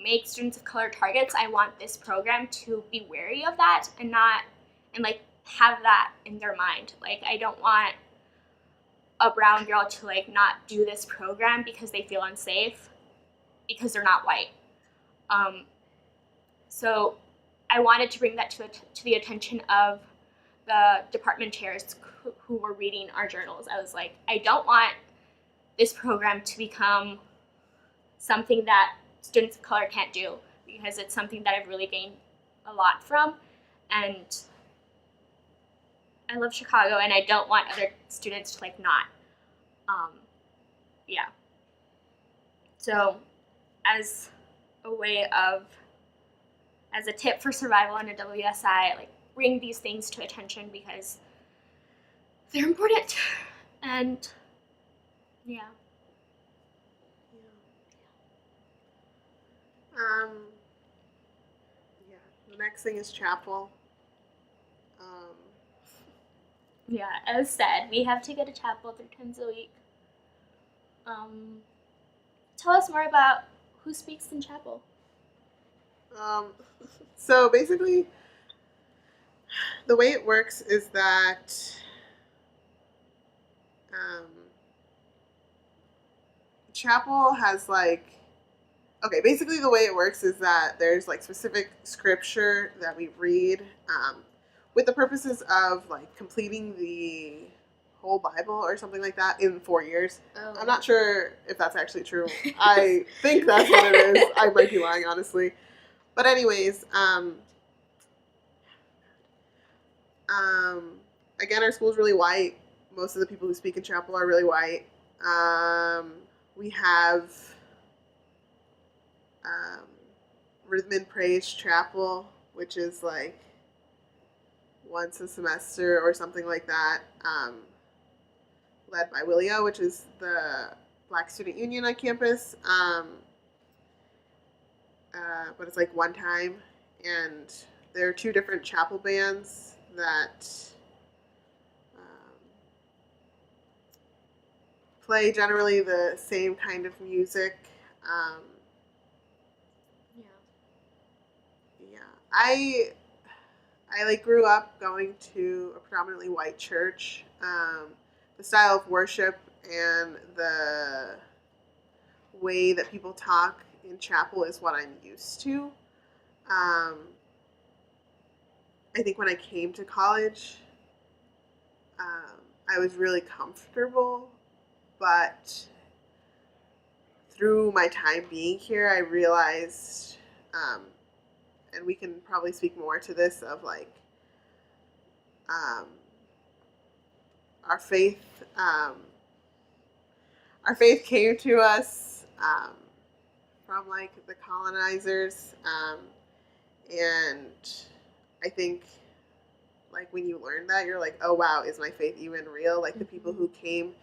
make students of color targets, I want this program to be wary of that and like, have that in their mind. Like, I don't want a brown girl to, like, not do this program because they feel unsafe because they're not white. So I wanted to bring that to the attention of the department chairs who were reading our journals. I was like, I don't want this program to become something that students of color can't do because it's something that I've really gained a lot from. And I love Chicago, and I don't want other students to, like, not. Yeah. So as a tip for survival in a WSI, like, bring these things to attention because they're important. And yeah. The next thing is chapel. Yeah, as said, we have to go to chapel 3 times a week. Tell us more about who speaks in chapel. So basically, the way it works is that chapel has basically the way it works is that there's specific scripture that we read with the purposes of completing the whole Bible or something like that in 4 years. Oh. I'm not sure if that's actually true. I think that's what it is. I might be lying, honestly. But anyways, again, our school's really white. Most of the people who speak in chapel are really white. We have Rhythm and Praise Chapel, which is once a semester or something like that, led by Willio, which is the Black Student Union on campus. But it's one time, and there are 2 different chapel bands that play generally the same kind of music. I grew up going to a predominantly white church. The style of worship and the way that people talk in chapel is what I'm used to. I think when I came to college, I was really comfortable, but through my time being here, I realized, and we can probably speak more to this, of our faith came to us from the colonizers, and I think when you learn that, you're like, oh wow, is my faith even real? The people who came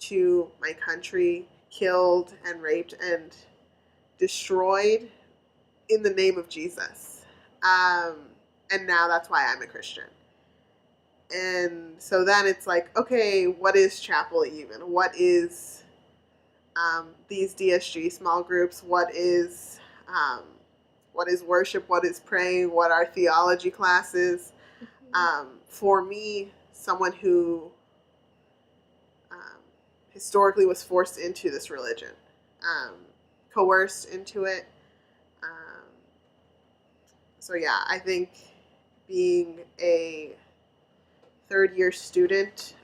to my country killed and raped and destroyed in the name of Jesus, and now that's why I'm a Christian. And so then it's okay, what is chapel even? What is these DSG small groups? What is worship? What is praying? What are theology classes? For me, someone who historically was forced into this religion, coerced into it. So yeah, I think being a third-year student,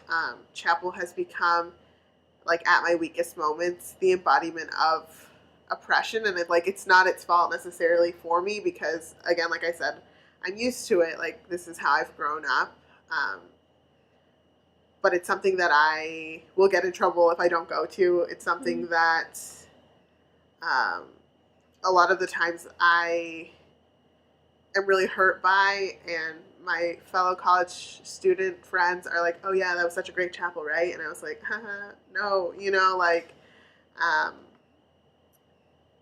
chapel has become, at my weakest moments, the embodiment of oppression. And it's not its fault necessarily for me because, again, like I said, I'm used to it. This is how I've grown up. But it's something that I will get in trouble if I don't go to. It's something that a lot of the times I am really hurt by, and my fellow college student friends are like, oh yeah, that was such a great chapel, right? And I was like, haha, no,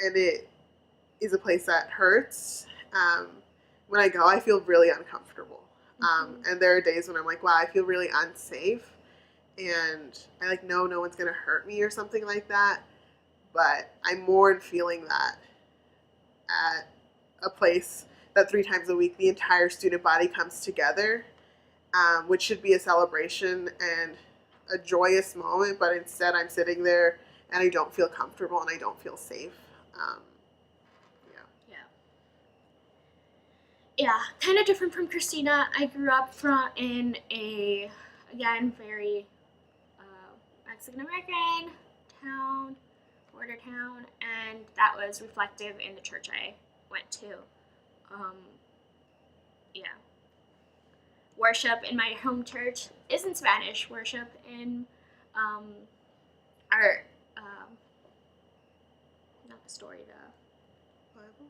and it is a place that hurts. When I go, I feel really uncomfortable. And there are days when I'm like, wow, I feel really unsafe. And I know no one's going to hurt me or something like that. But I mourn feeling that at a place that 3 times a week the entire student body comes together, which should be a celebration and a joyous moment, but instead I'm sitting there and I don't feel comfortable and I don't feel safe. Yeah, kind of different from Christina. I grew up in a, again, very Mexican-American town, border town, and that was reflective in the church I went to. Worship in my home church is in Spanish. Worship in our, not the story, the Bible?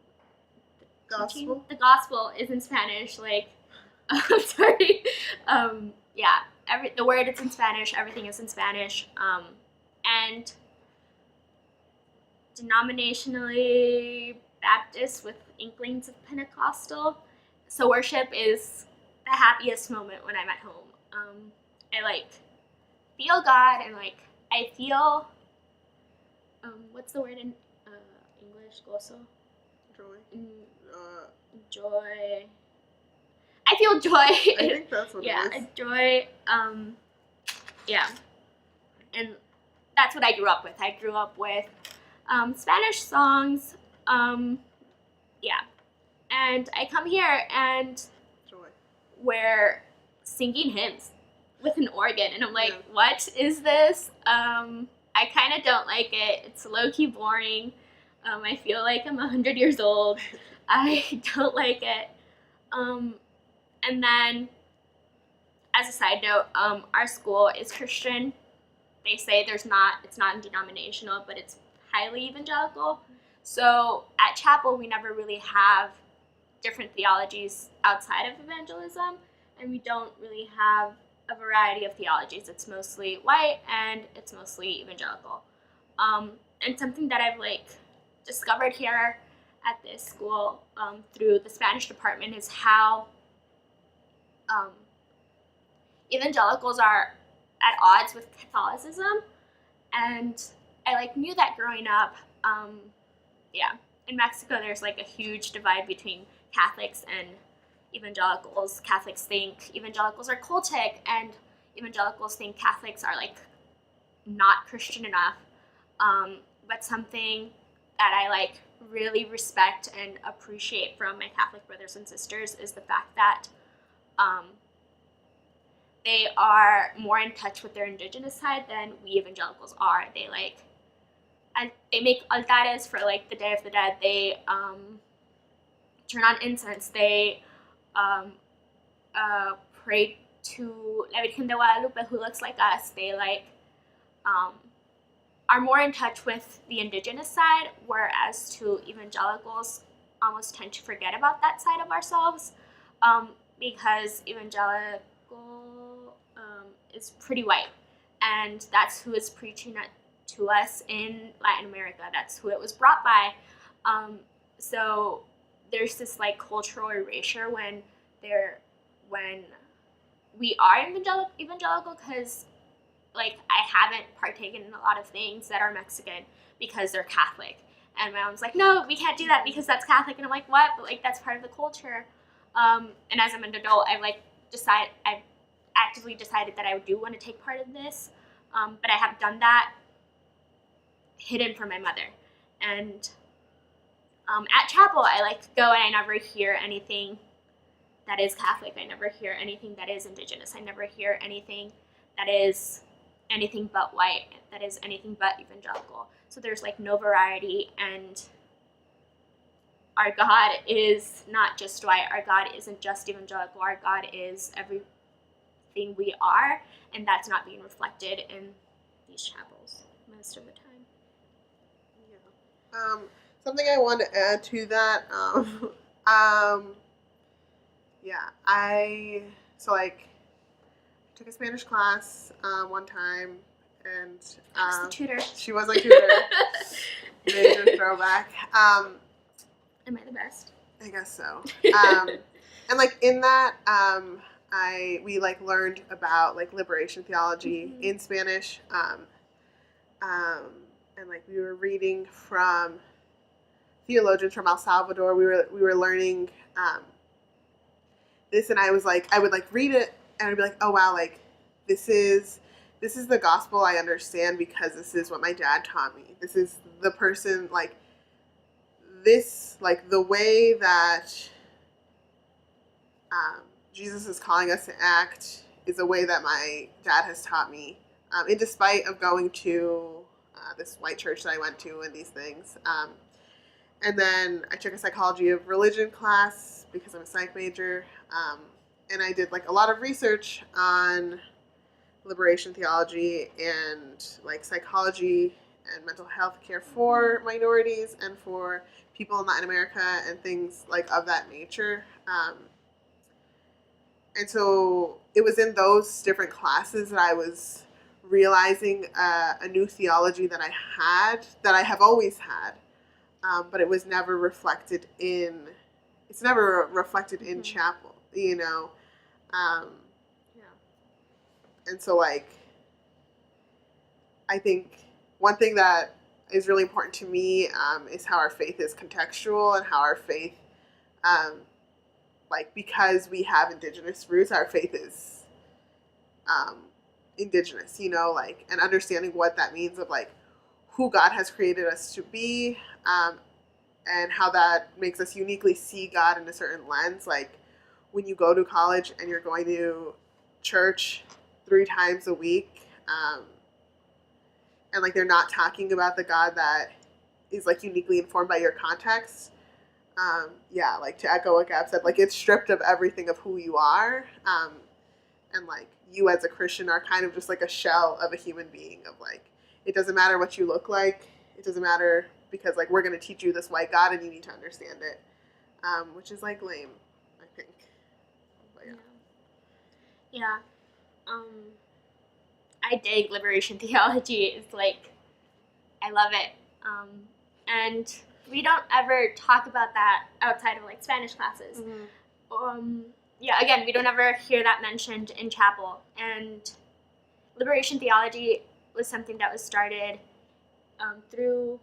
Gospel? The gospel is in Spanish. I'm sorry. The word is in Spanish. Everything is in Spanish. And denominationally Baptist with inklings of Pentecostal. So worship is the happiest moment when I'm at home. I like feel God, and like I feel what's the word in English? Gozo. Joy. Joy. I feel joy. I think that's what it is. Yeah, joy. Yeah, and that's what I grew up with. I grew up with Spanish songs. Yeah, and I come here and joy. We're singing hymns with an organ, and I'm like, what is this? I kind of don't like it. It's low-key boring. I feel like I'm 100 years old. I don't like it. And then, as a side note, our school is Christian. They say it's not denominational, but it's highly evangelical. So at chapel, we never really have different theologies outside of evangelism, and we don't really have a variety of theologies. It's mostly white and it's mostly evangelical. And something that I've like discovered here at this school through the Spanish department is how evangelicals are at odds with Catholicism, and I like knew that growing up. In Mexico, there's like a huge divide between Catholics and evangelicals. Catholics think evangelicals are cultic, and evangelicals think Catholics are like not Christian enough. But something that I like really respect and appreciate from my Catholic brothers and sisters is the fact that they are more in touch with their indigenous side than we evangelicals are. They like, and they make altares for like the Day of the Dead. They turn on incense. They pray to La Virgen de Guadalupe, who looks like us. They like are more in touch with the indigenous side, whereas to evangelicals almost tend to forget about that side of ourselves, because evangelical is pretty white, and that's who is preaching to us in Latin America. That's who it was brought by. So there's this like cultural erasure when we are evangelical, because like I haven't partaken in a lot of things that are Mexican because they're Catholic, and my mom's like, no, we can't do that because that's Catholic, and I'm like, what? But like that's part of the culture. And as I'm an adult, I've actively decided that I do want to take part in this, but I have done that hidden from my mother. And at chapel, I like to go and I never hear anything that is Catholic. I never hear anything that is indigenous. I never hear anything that is anything but white, that is anything but evangelical. So there's like no variety, and our God is not just white. Our God isn't just evangelical. Our God is everything we are, and that's not being reflected in these chapels most of the time. Yeah. Something I want to add to that. I took a Spanish class one time, and I was the tutor. She was a tutor. Major throwback. Am I the best? I guess so. And like in that, we like learned about like liberation theology in Spanish, and like we were reading from theologians from El Salvador. We were learning this, and I would like read it, and I'd be like, oh wow, like this is the gospel I understand because this is what my dad taught me. This is the person, like this, like the way that Jesus is calling us to act is a way that my dad has taught me, in despite of going to this white church that I went to and these things. And then I took a psychology of religion class because I'm a psych major, and I did like a lot of research on liberation theology and like psychology and mental health care for minorities and for people in Latin America and things like of that nature. And so it was in those different classes that I was realizing a new theology that I have always had, but it was never reflected in. It's never reflected in chapel, you know. And so, like, I think one thing that is really important to me is how our faith is contextual, and how our faith, like, because we have indigenous roots, our faith is indigenous, you know, like, and understanding what that means of, like, who God has created us to be, and how that makes us uniquely see God in a certain lens. Like, when you go to college and you're going to church 3 times a week, and, like, they're not talking about the God that is, like, uniquely informed by your context. Yeah, like, to echo what Gab said, like, it's stripped of everything of who you are. And, like, you as a Christian are kind of just, like, a shell of a human being of, like, it doesn't matter what you look like. It doesn't matter because, like, we're going to teach you this white God and you need to understand it, which is, like, lame, I think. But, yeah. I dig liberation theology. It's like, I love it. And we don't ever talk about that outside of, like, Spanish classes. Yeah, again, we don't ever hear that mentioned in chapel. And liberation theology was something that was started through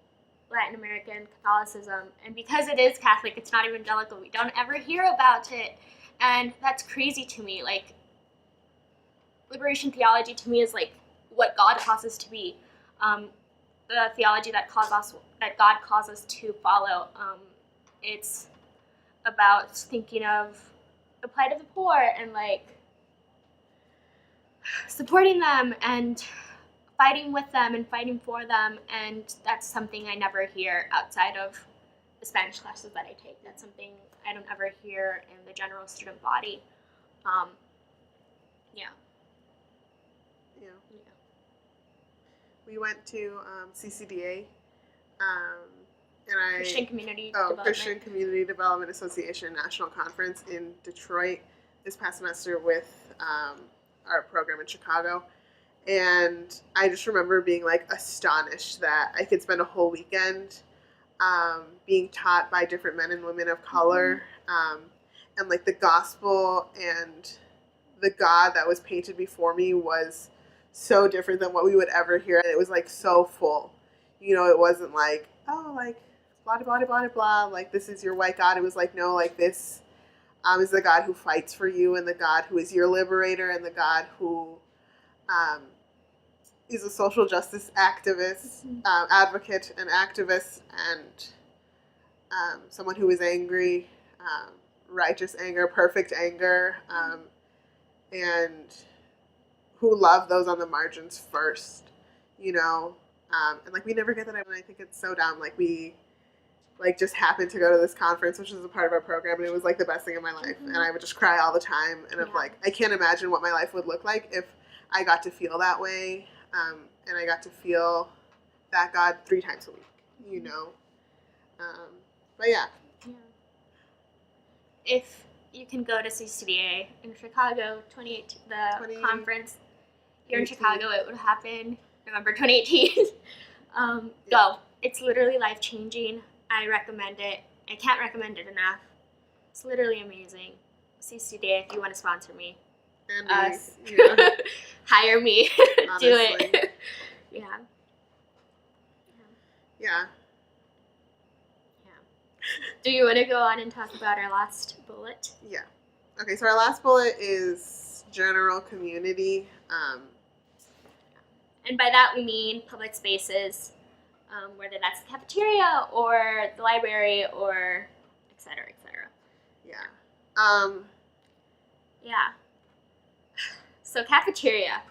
Latin American Catholicism. And because it is Catholic, it's not evangelical, we don't ever hear about it. And that's crazy to me. Like, liberation theology to me is, like, what God calls us to be. The theology that God calls us to follow. It's about thinking of the plight of the poor and, like, supporting them and fighting with them and fighting for them. And that's something I never hear outside of the Spanish classes that I take. That's something I don't ever hear in the general student body. Yeah. We went to CCDA, and Christian Community Development Association National Conference in Detroit this past semester with our program in Chicago. And I just remember being, like, astonished that I could spend a whole weekend being taught by different men and women of color, and, like, the gospel and the God that was painted before me was so different than what we would ever hear. And it was, like, so full. You know, it wasn't like, oh, like, blah, blah, blah, blah, blah, like, this is your white God. It was like, no, like, this is the God who fights for you, and the God who is your liberator, and the God who is a social justice activist, advocate and activist, and someone who is angry, righteous anger, perfect anger, and who love those on the margins first, you know? And, like, we never get that, and I think it's so dumb. Like, we, like, just happened to go to this conference, which is a part of our program, and it was, like, the best thing in my life. And I would just cry all the time, and I'm like, I can't imagine what my life would look like if I got to feel that way, and I got to feel that God 3 times a week, you know? But, yeah. If you can go to CCDA in Chicago, conference here in Chicago, it would happen November 2018. Go. It's literally life-changing. I recommend it. I can't recommend it enough. It's literally amazing. CCDA, if you want to sponsor me. And us. Yeah. Hire me. Do it. Yeah. Yeah. Do you want to go on and talk about our last bullet? Yeah. Okay, so our last bullet is general community. And by that we mean public spaces, whether that's the cafeteria or the library or et cetera, et cetera. Yeah. Yeah. So cafeteria.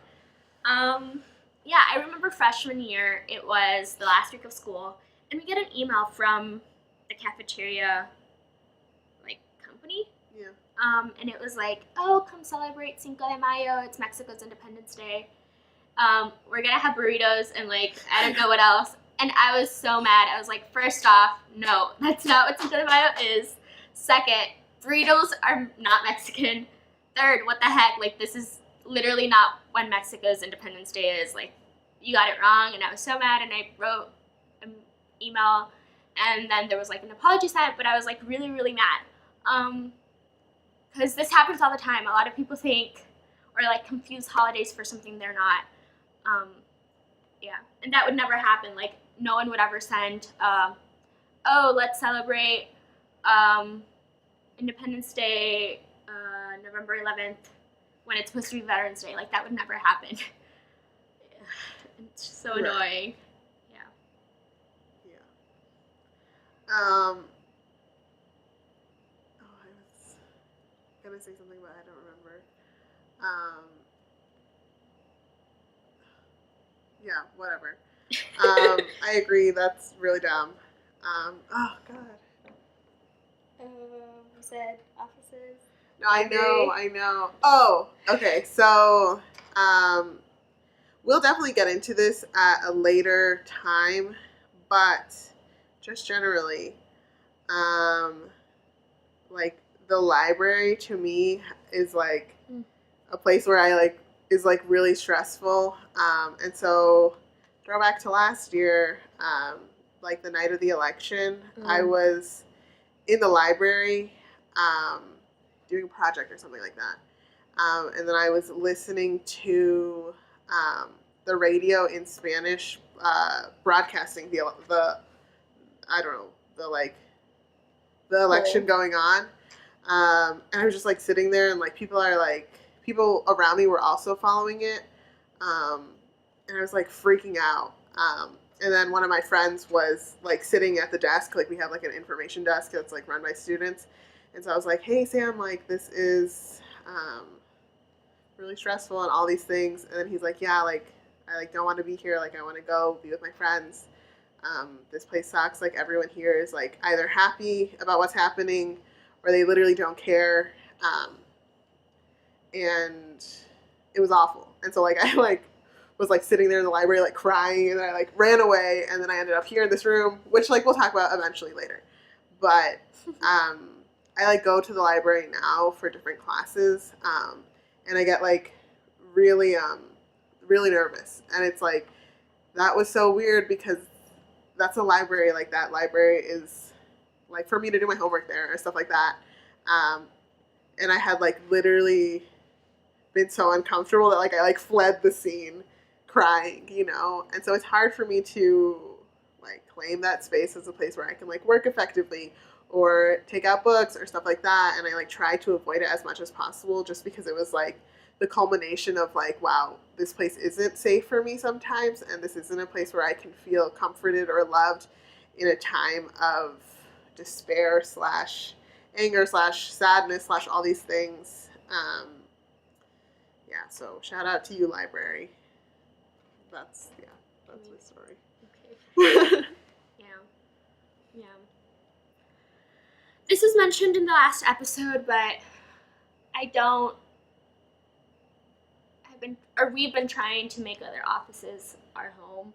Yeah, I remember freshman year, it was the last week of school, and we get an email from the cafeteria, like, company. Yeah. And it was like, oh, come celebrate Cinco de Mayo. It's Mexico's Independence Day. We're gonna have burritos and, like, I don't know what else. And I was so mad. I was like, first off, no, that's not what Cinco de Mayo is. Second, burritos are not Mexican. Third, what the heck? Like, this is literally not when Mexico's Independence Day is. Like, you got it wrong. And I was so mad, and I wrote an email, and then there was, like, an apology sent, but I was, like, really, really mad. Because this happens all the time. A lot of people think, or like confuse holidays for something they're not. Yeah, and that would never happen. Like, no one would ever send, oh, let's celebrate Independence Day, November 11th, when it's supposed to be Veterans Day. Like, that would never happen. It's just so annoying. Yeah. Oh, I was gonna say something, but I don't remember. Yeah, whatever. I agree. That's really dumb. Oh God. You said offices. No, I know. Oh, okay. So, we'll definitely get into this at a later time, but just generally, like the library to me is like a place where I like is like really stressful. And so throwback to last year, like the night of the election, I was in the library doing a project or something like that. And then I was listening to the radio in Spanish, broadcasting the I don't know, the election going on. And I was just like sitting there, and like people around me were also following it. And I was like freaking out. And then one of my friends was like sitting at the desk, like we have like an information desk that's like run by students. And so I was like, hey Sam, like this is really stressful and all these things. And then he's like, yeah, like I like don't want to be here, like I want to go be with my friends. This place sucks. Like everyone here is like either happy about what's happening or they literally don't care. And it was awful. And so like I like was like sitting there in the library like crying, and I like ran away, and then I ended up here in this room, which like we'll talk about eventually later. But I like go to the library now for different classes, and I get like really really nervous, and it's like that was so weird because that's a library, like that library is like for me to do my homework there or stuff like that. And I had like literally been so uncomfortable that like I like fled the scene crying, you know? And so it's hard for me to like claim that space as a place where I can like work effectively or take out books or stuff like that. And I like try to avoid it as much as possible just because it was like the culmination of like, wow, this place isn't safe for me sometimes, and this isn't a place where I can feel comforted or loved in a time of despair / anger / sadness / all these things. Yeah, so shout out to you, library. That's my story. Okay. Yeah. This was mentioned in the last episode, but we've been trying to make other offices our home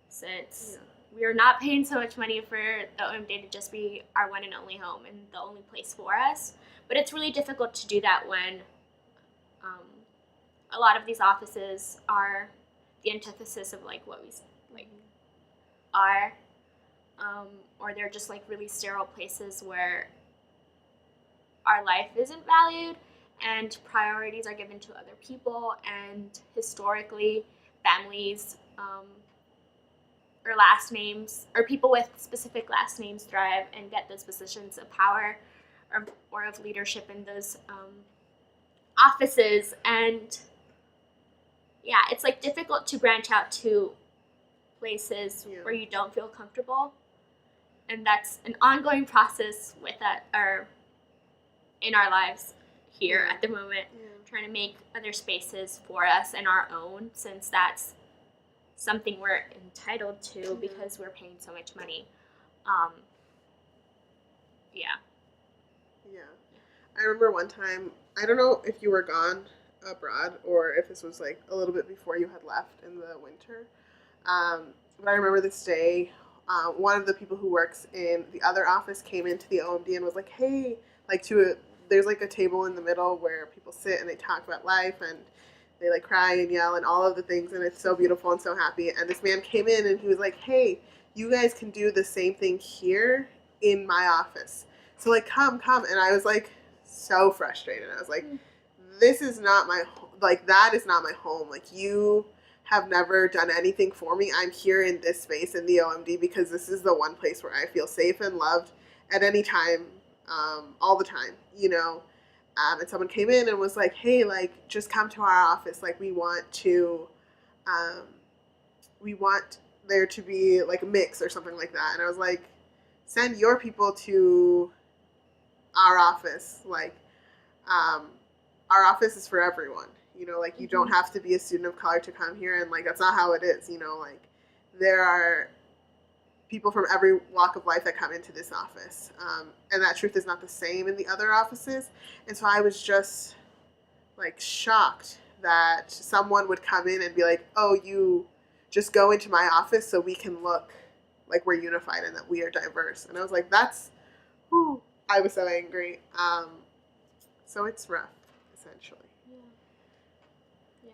since we are not paying so much money for the OMD to just be our one and only home and the only place for us. But it's really difficult to do that when a lot of these offices are the antithesis of like what we like are, or they're just like really sterile places where our life isn't valued and priorities are given to other people, and historically families or last names or people with specific last names thrive and get those positions of power or of leadership in those offices. And yeah, it's like difficult to branch out to places where you don't feel comfortable, and that's an ongoing process with that or in our lives here at the moment, trying to make other spaces for us and our own, since that's something we're entitled to because we're paying so much money. I remember one time, I don't know if you were gone abroad or if this was like a little bit before you had left in the winter, but I remember this day, one of the people who works in the other office came into the OMD and was like, hey, like there's like a table in the middle where people sit and they talk about life and they like cry and yell and all of the things, and it's so beautiful and so happy. And this man came in and he was like, hey, you guys can do the same thing here in my office, so like come. And I was like so frustrated. I was like, this is not like, that is not my home. Like, you have never done anything for me. I'm here in this space in the OMD because this is the one place where I feel safe and loved at any time, all the time, you know. And someone came in and was like, hey, like, just come to our office. Like, we want there to be, like, a mix or something like that. And I was like, send your people to our office. Like, our office is for everyone. You know, like, you don't have to be a student of color to come here. And, like, that's not how it is. You know, like, there are people from every walk of life that come into this office. And that truth is not the same in the other offices. And so I was just, like, shocked that someone would come in and be like, oh, you just go into my office so we can look like we're unified and that we are diverse. And I was like, I was so angry. So it's rough, essentially. Yeah.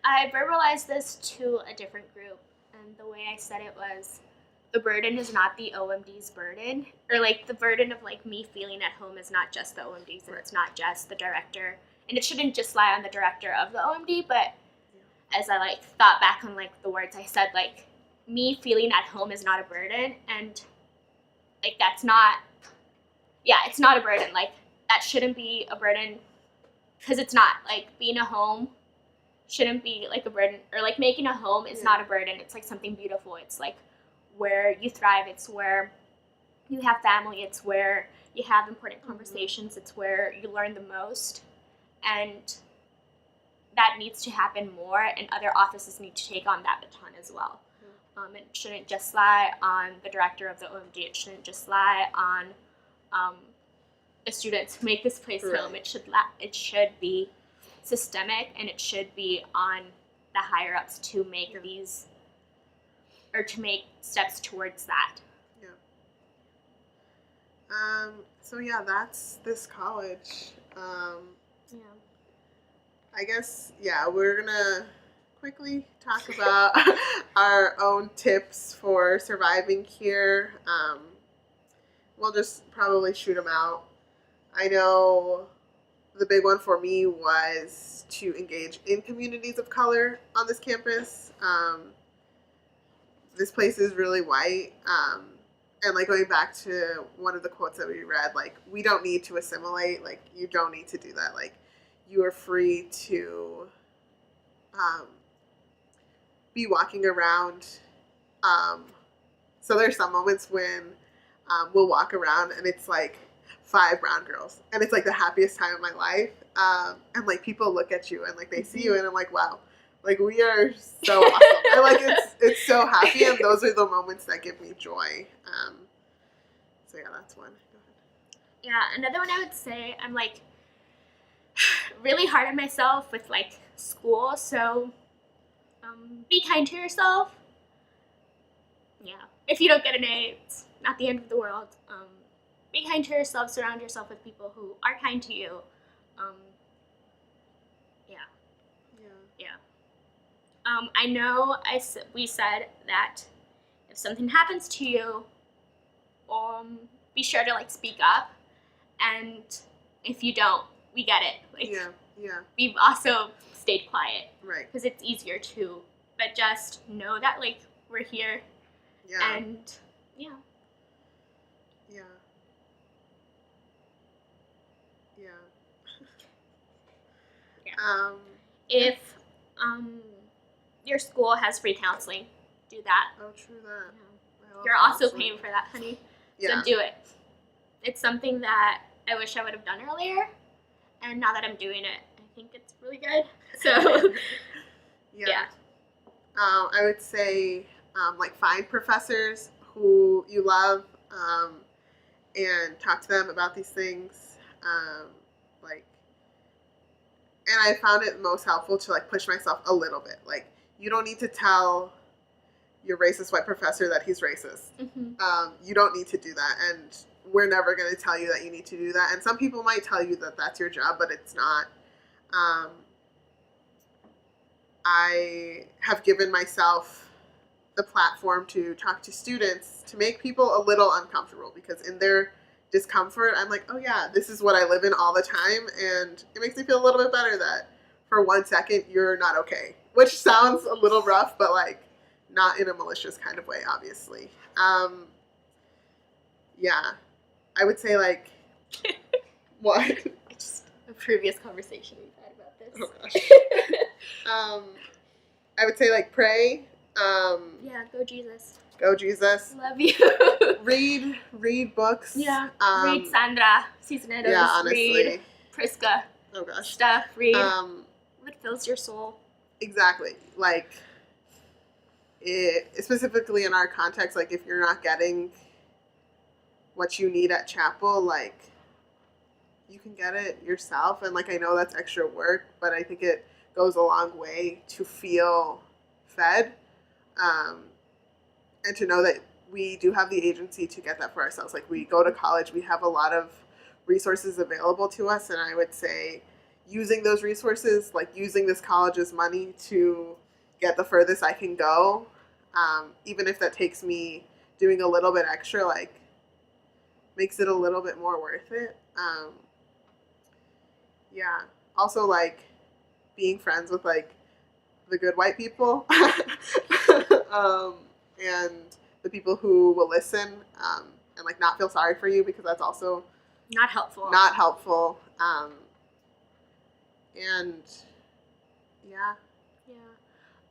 I verbalized this to a different group, and the way I said it was, the burden is not the OMD's burden, or, like, the burden of, like, me feeling at home is not just the OMD's, and it's not just the director, and it shouldn't just lie on the director of the OMD, but as I, like, thought back on, like, the words I said, like, me feeling at home is not a burden, and, like, it's not a burden, like, that shouldn't be a burden, because it's not, like, being a home shouldn't be, like, a burden, or, like, making a home is not a burden, it's, like, something beautiful, it's, like, where you thrive, it's where you have family, it's where you have important conversations, it's where you learn the most, and that needs to happen more, and other offices need to take on that baton as well. It shouldn't just lie on the director of the OMD, it shouldn't just lie on the students who make this place home, it should be systemic, and it should be on the higher ups to make these, or to make steps towards that. Yeah. So yeah, that's this college. I guess, yeah, we're gonna quickly talk about our own tips for surviving here. We'll just probably shoot them out. I know the big one for me was to engage in communities of color on this campus. This place is really white. And, like, going back to one of the quotes that we read, like, we don't need to assimilate. Like, you don't need to do that. Like, you are free to be walking around. So there's some moments when we'll walk around and it's, like, 5 brown girls. And it's, like, the happiest time of my life. And, like, people look at you and, like, they see you and I'm like, wow. Like, we are so awesome. And, like, it's so happy, and those are the moments that give me joy. So, yeah, that's one. Go ahead. Yeah, another one I would say, I'm, like, really hard on myself with, like, school, so be kind to yourself. Yeah. If you don't get an A, it's not the end of the world. Be kind to yourself, surround yourself with people who are kind to you. I know we said that if something happens to you, be sure to, like, speak up, and if you don't, we get it. Like, we've also stayed quiet, right? Because it's easier to, but just know that, like, we're here, and if your school has free counseling, do that. Oh, true that. Yeah. You're also paying for that, honey. So do it. It's something that I wish I would have done earlier, and now that I'm doing it, I think it's really good. So, I would say, like, find professors who you love, and talk to them about these things. And I found it most helpful to, like, push myself a little bit. Like, you don't need to tell your racist white professor that he's racist. You don't need to do that, and we're never going to tell you that you need to do that. And some people might tell you that that's your job, but it's not. I have given myself the platform to talk to students to make people a little uncomfortable, because in their discomfort, I'm like, oh yeah, this is what I live in all the time, and it makes me feel a little bit better that for 1 second you're not okay. Which sounds a little rough, but like not in a malicious kind of way, obviously. Yeah. I would say like what? Just a previous conversation we've had about this. Oh gosh. I would say like pray. Yeah, go Jesus. Go Jesus. Love you. Read books. Yeah. Read Sandra Cisneros. Yeah, honestly. Read Priska. Oh gosh. Stuff. Read what fills your soul. Exactly. Like specifically in our context, like if you're not getting what you need at chapel, like you can get it yourself. And like I know that's extra work, but I think it goes a long way to feel fed. And to know that we do have the agency to get that for ourselves. Like we go to college, we have a lot of resources available to us, and I would say using those resources, like using this college's money to get the furthest I can go, even if that takes me doing a little bit extra, like makes it a little bit more worth it. Yeah. Also like being friends with like the good white people. And the people who will listen and like not feel sorry for you, because that's also not helpful. And yeah.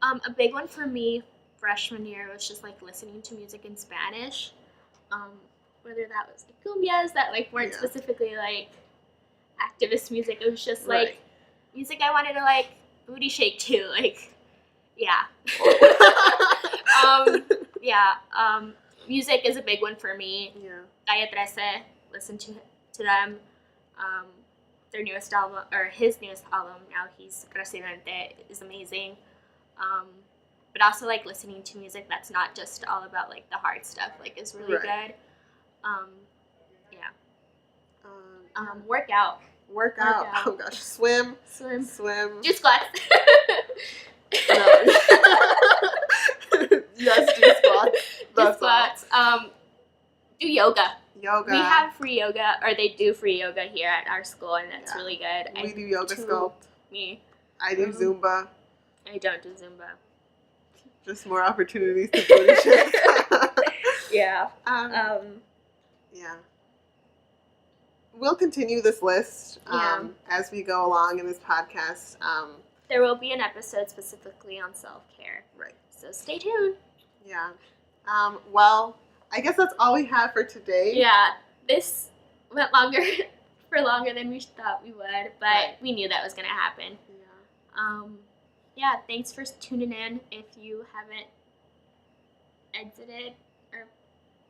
A big one for me freshman year was just like listening to music in Spanish. Whether that was like cumbias that like weren't specifically like activist music, it was just like music I wanted to like booty shake to, like music is a big one for me. Calle 13, listen to them. Their newest album, or his newest album, now he's Residente, is amazing. But also like listening to music that's not just all about like the hard stuff, like is really good. Work out. Oh gosh, swim. Do squats. Yes, do squats. Do squats. Do yoga. Yoga. We have free yoga, or they do free yoga here at our school, and that's really good. We do yoga sculpt. Me. I do Zumba. I don't do Zumba. Just more opportunities to booty shake. Yeah. Yeah. We'll continue this list as we go along in this podcast. There will be an episode specifically on self-care. Right. So stay tuned. Yeah. Well, I guess that's all we have for today. Yeah. This went longer than we thought we would, but we knew that was going to happen. Yeah. Thanks for tuning in. If you haven't exited or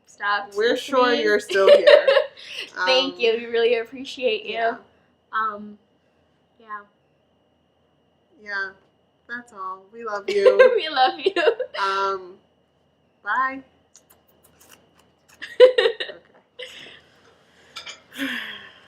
stopped, we're sure you're still here. Thank you. We really appreciate you. Yeah. That's all. We love you. We love you. Bye.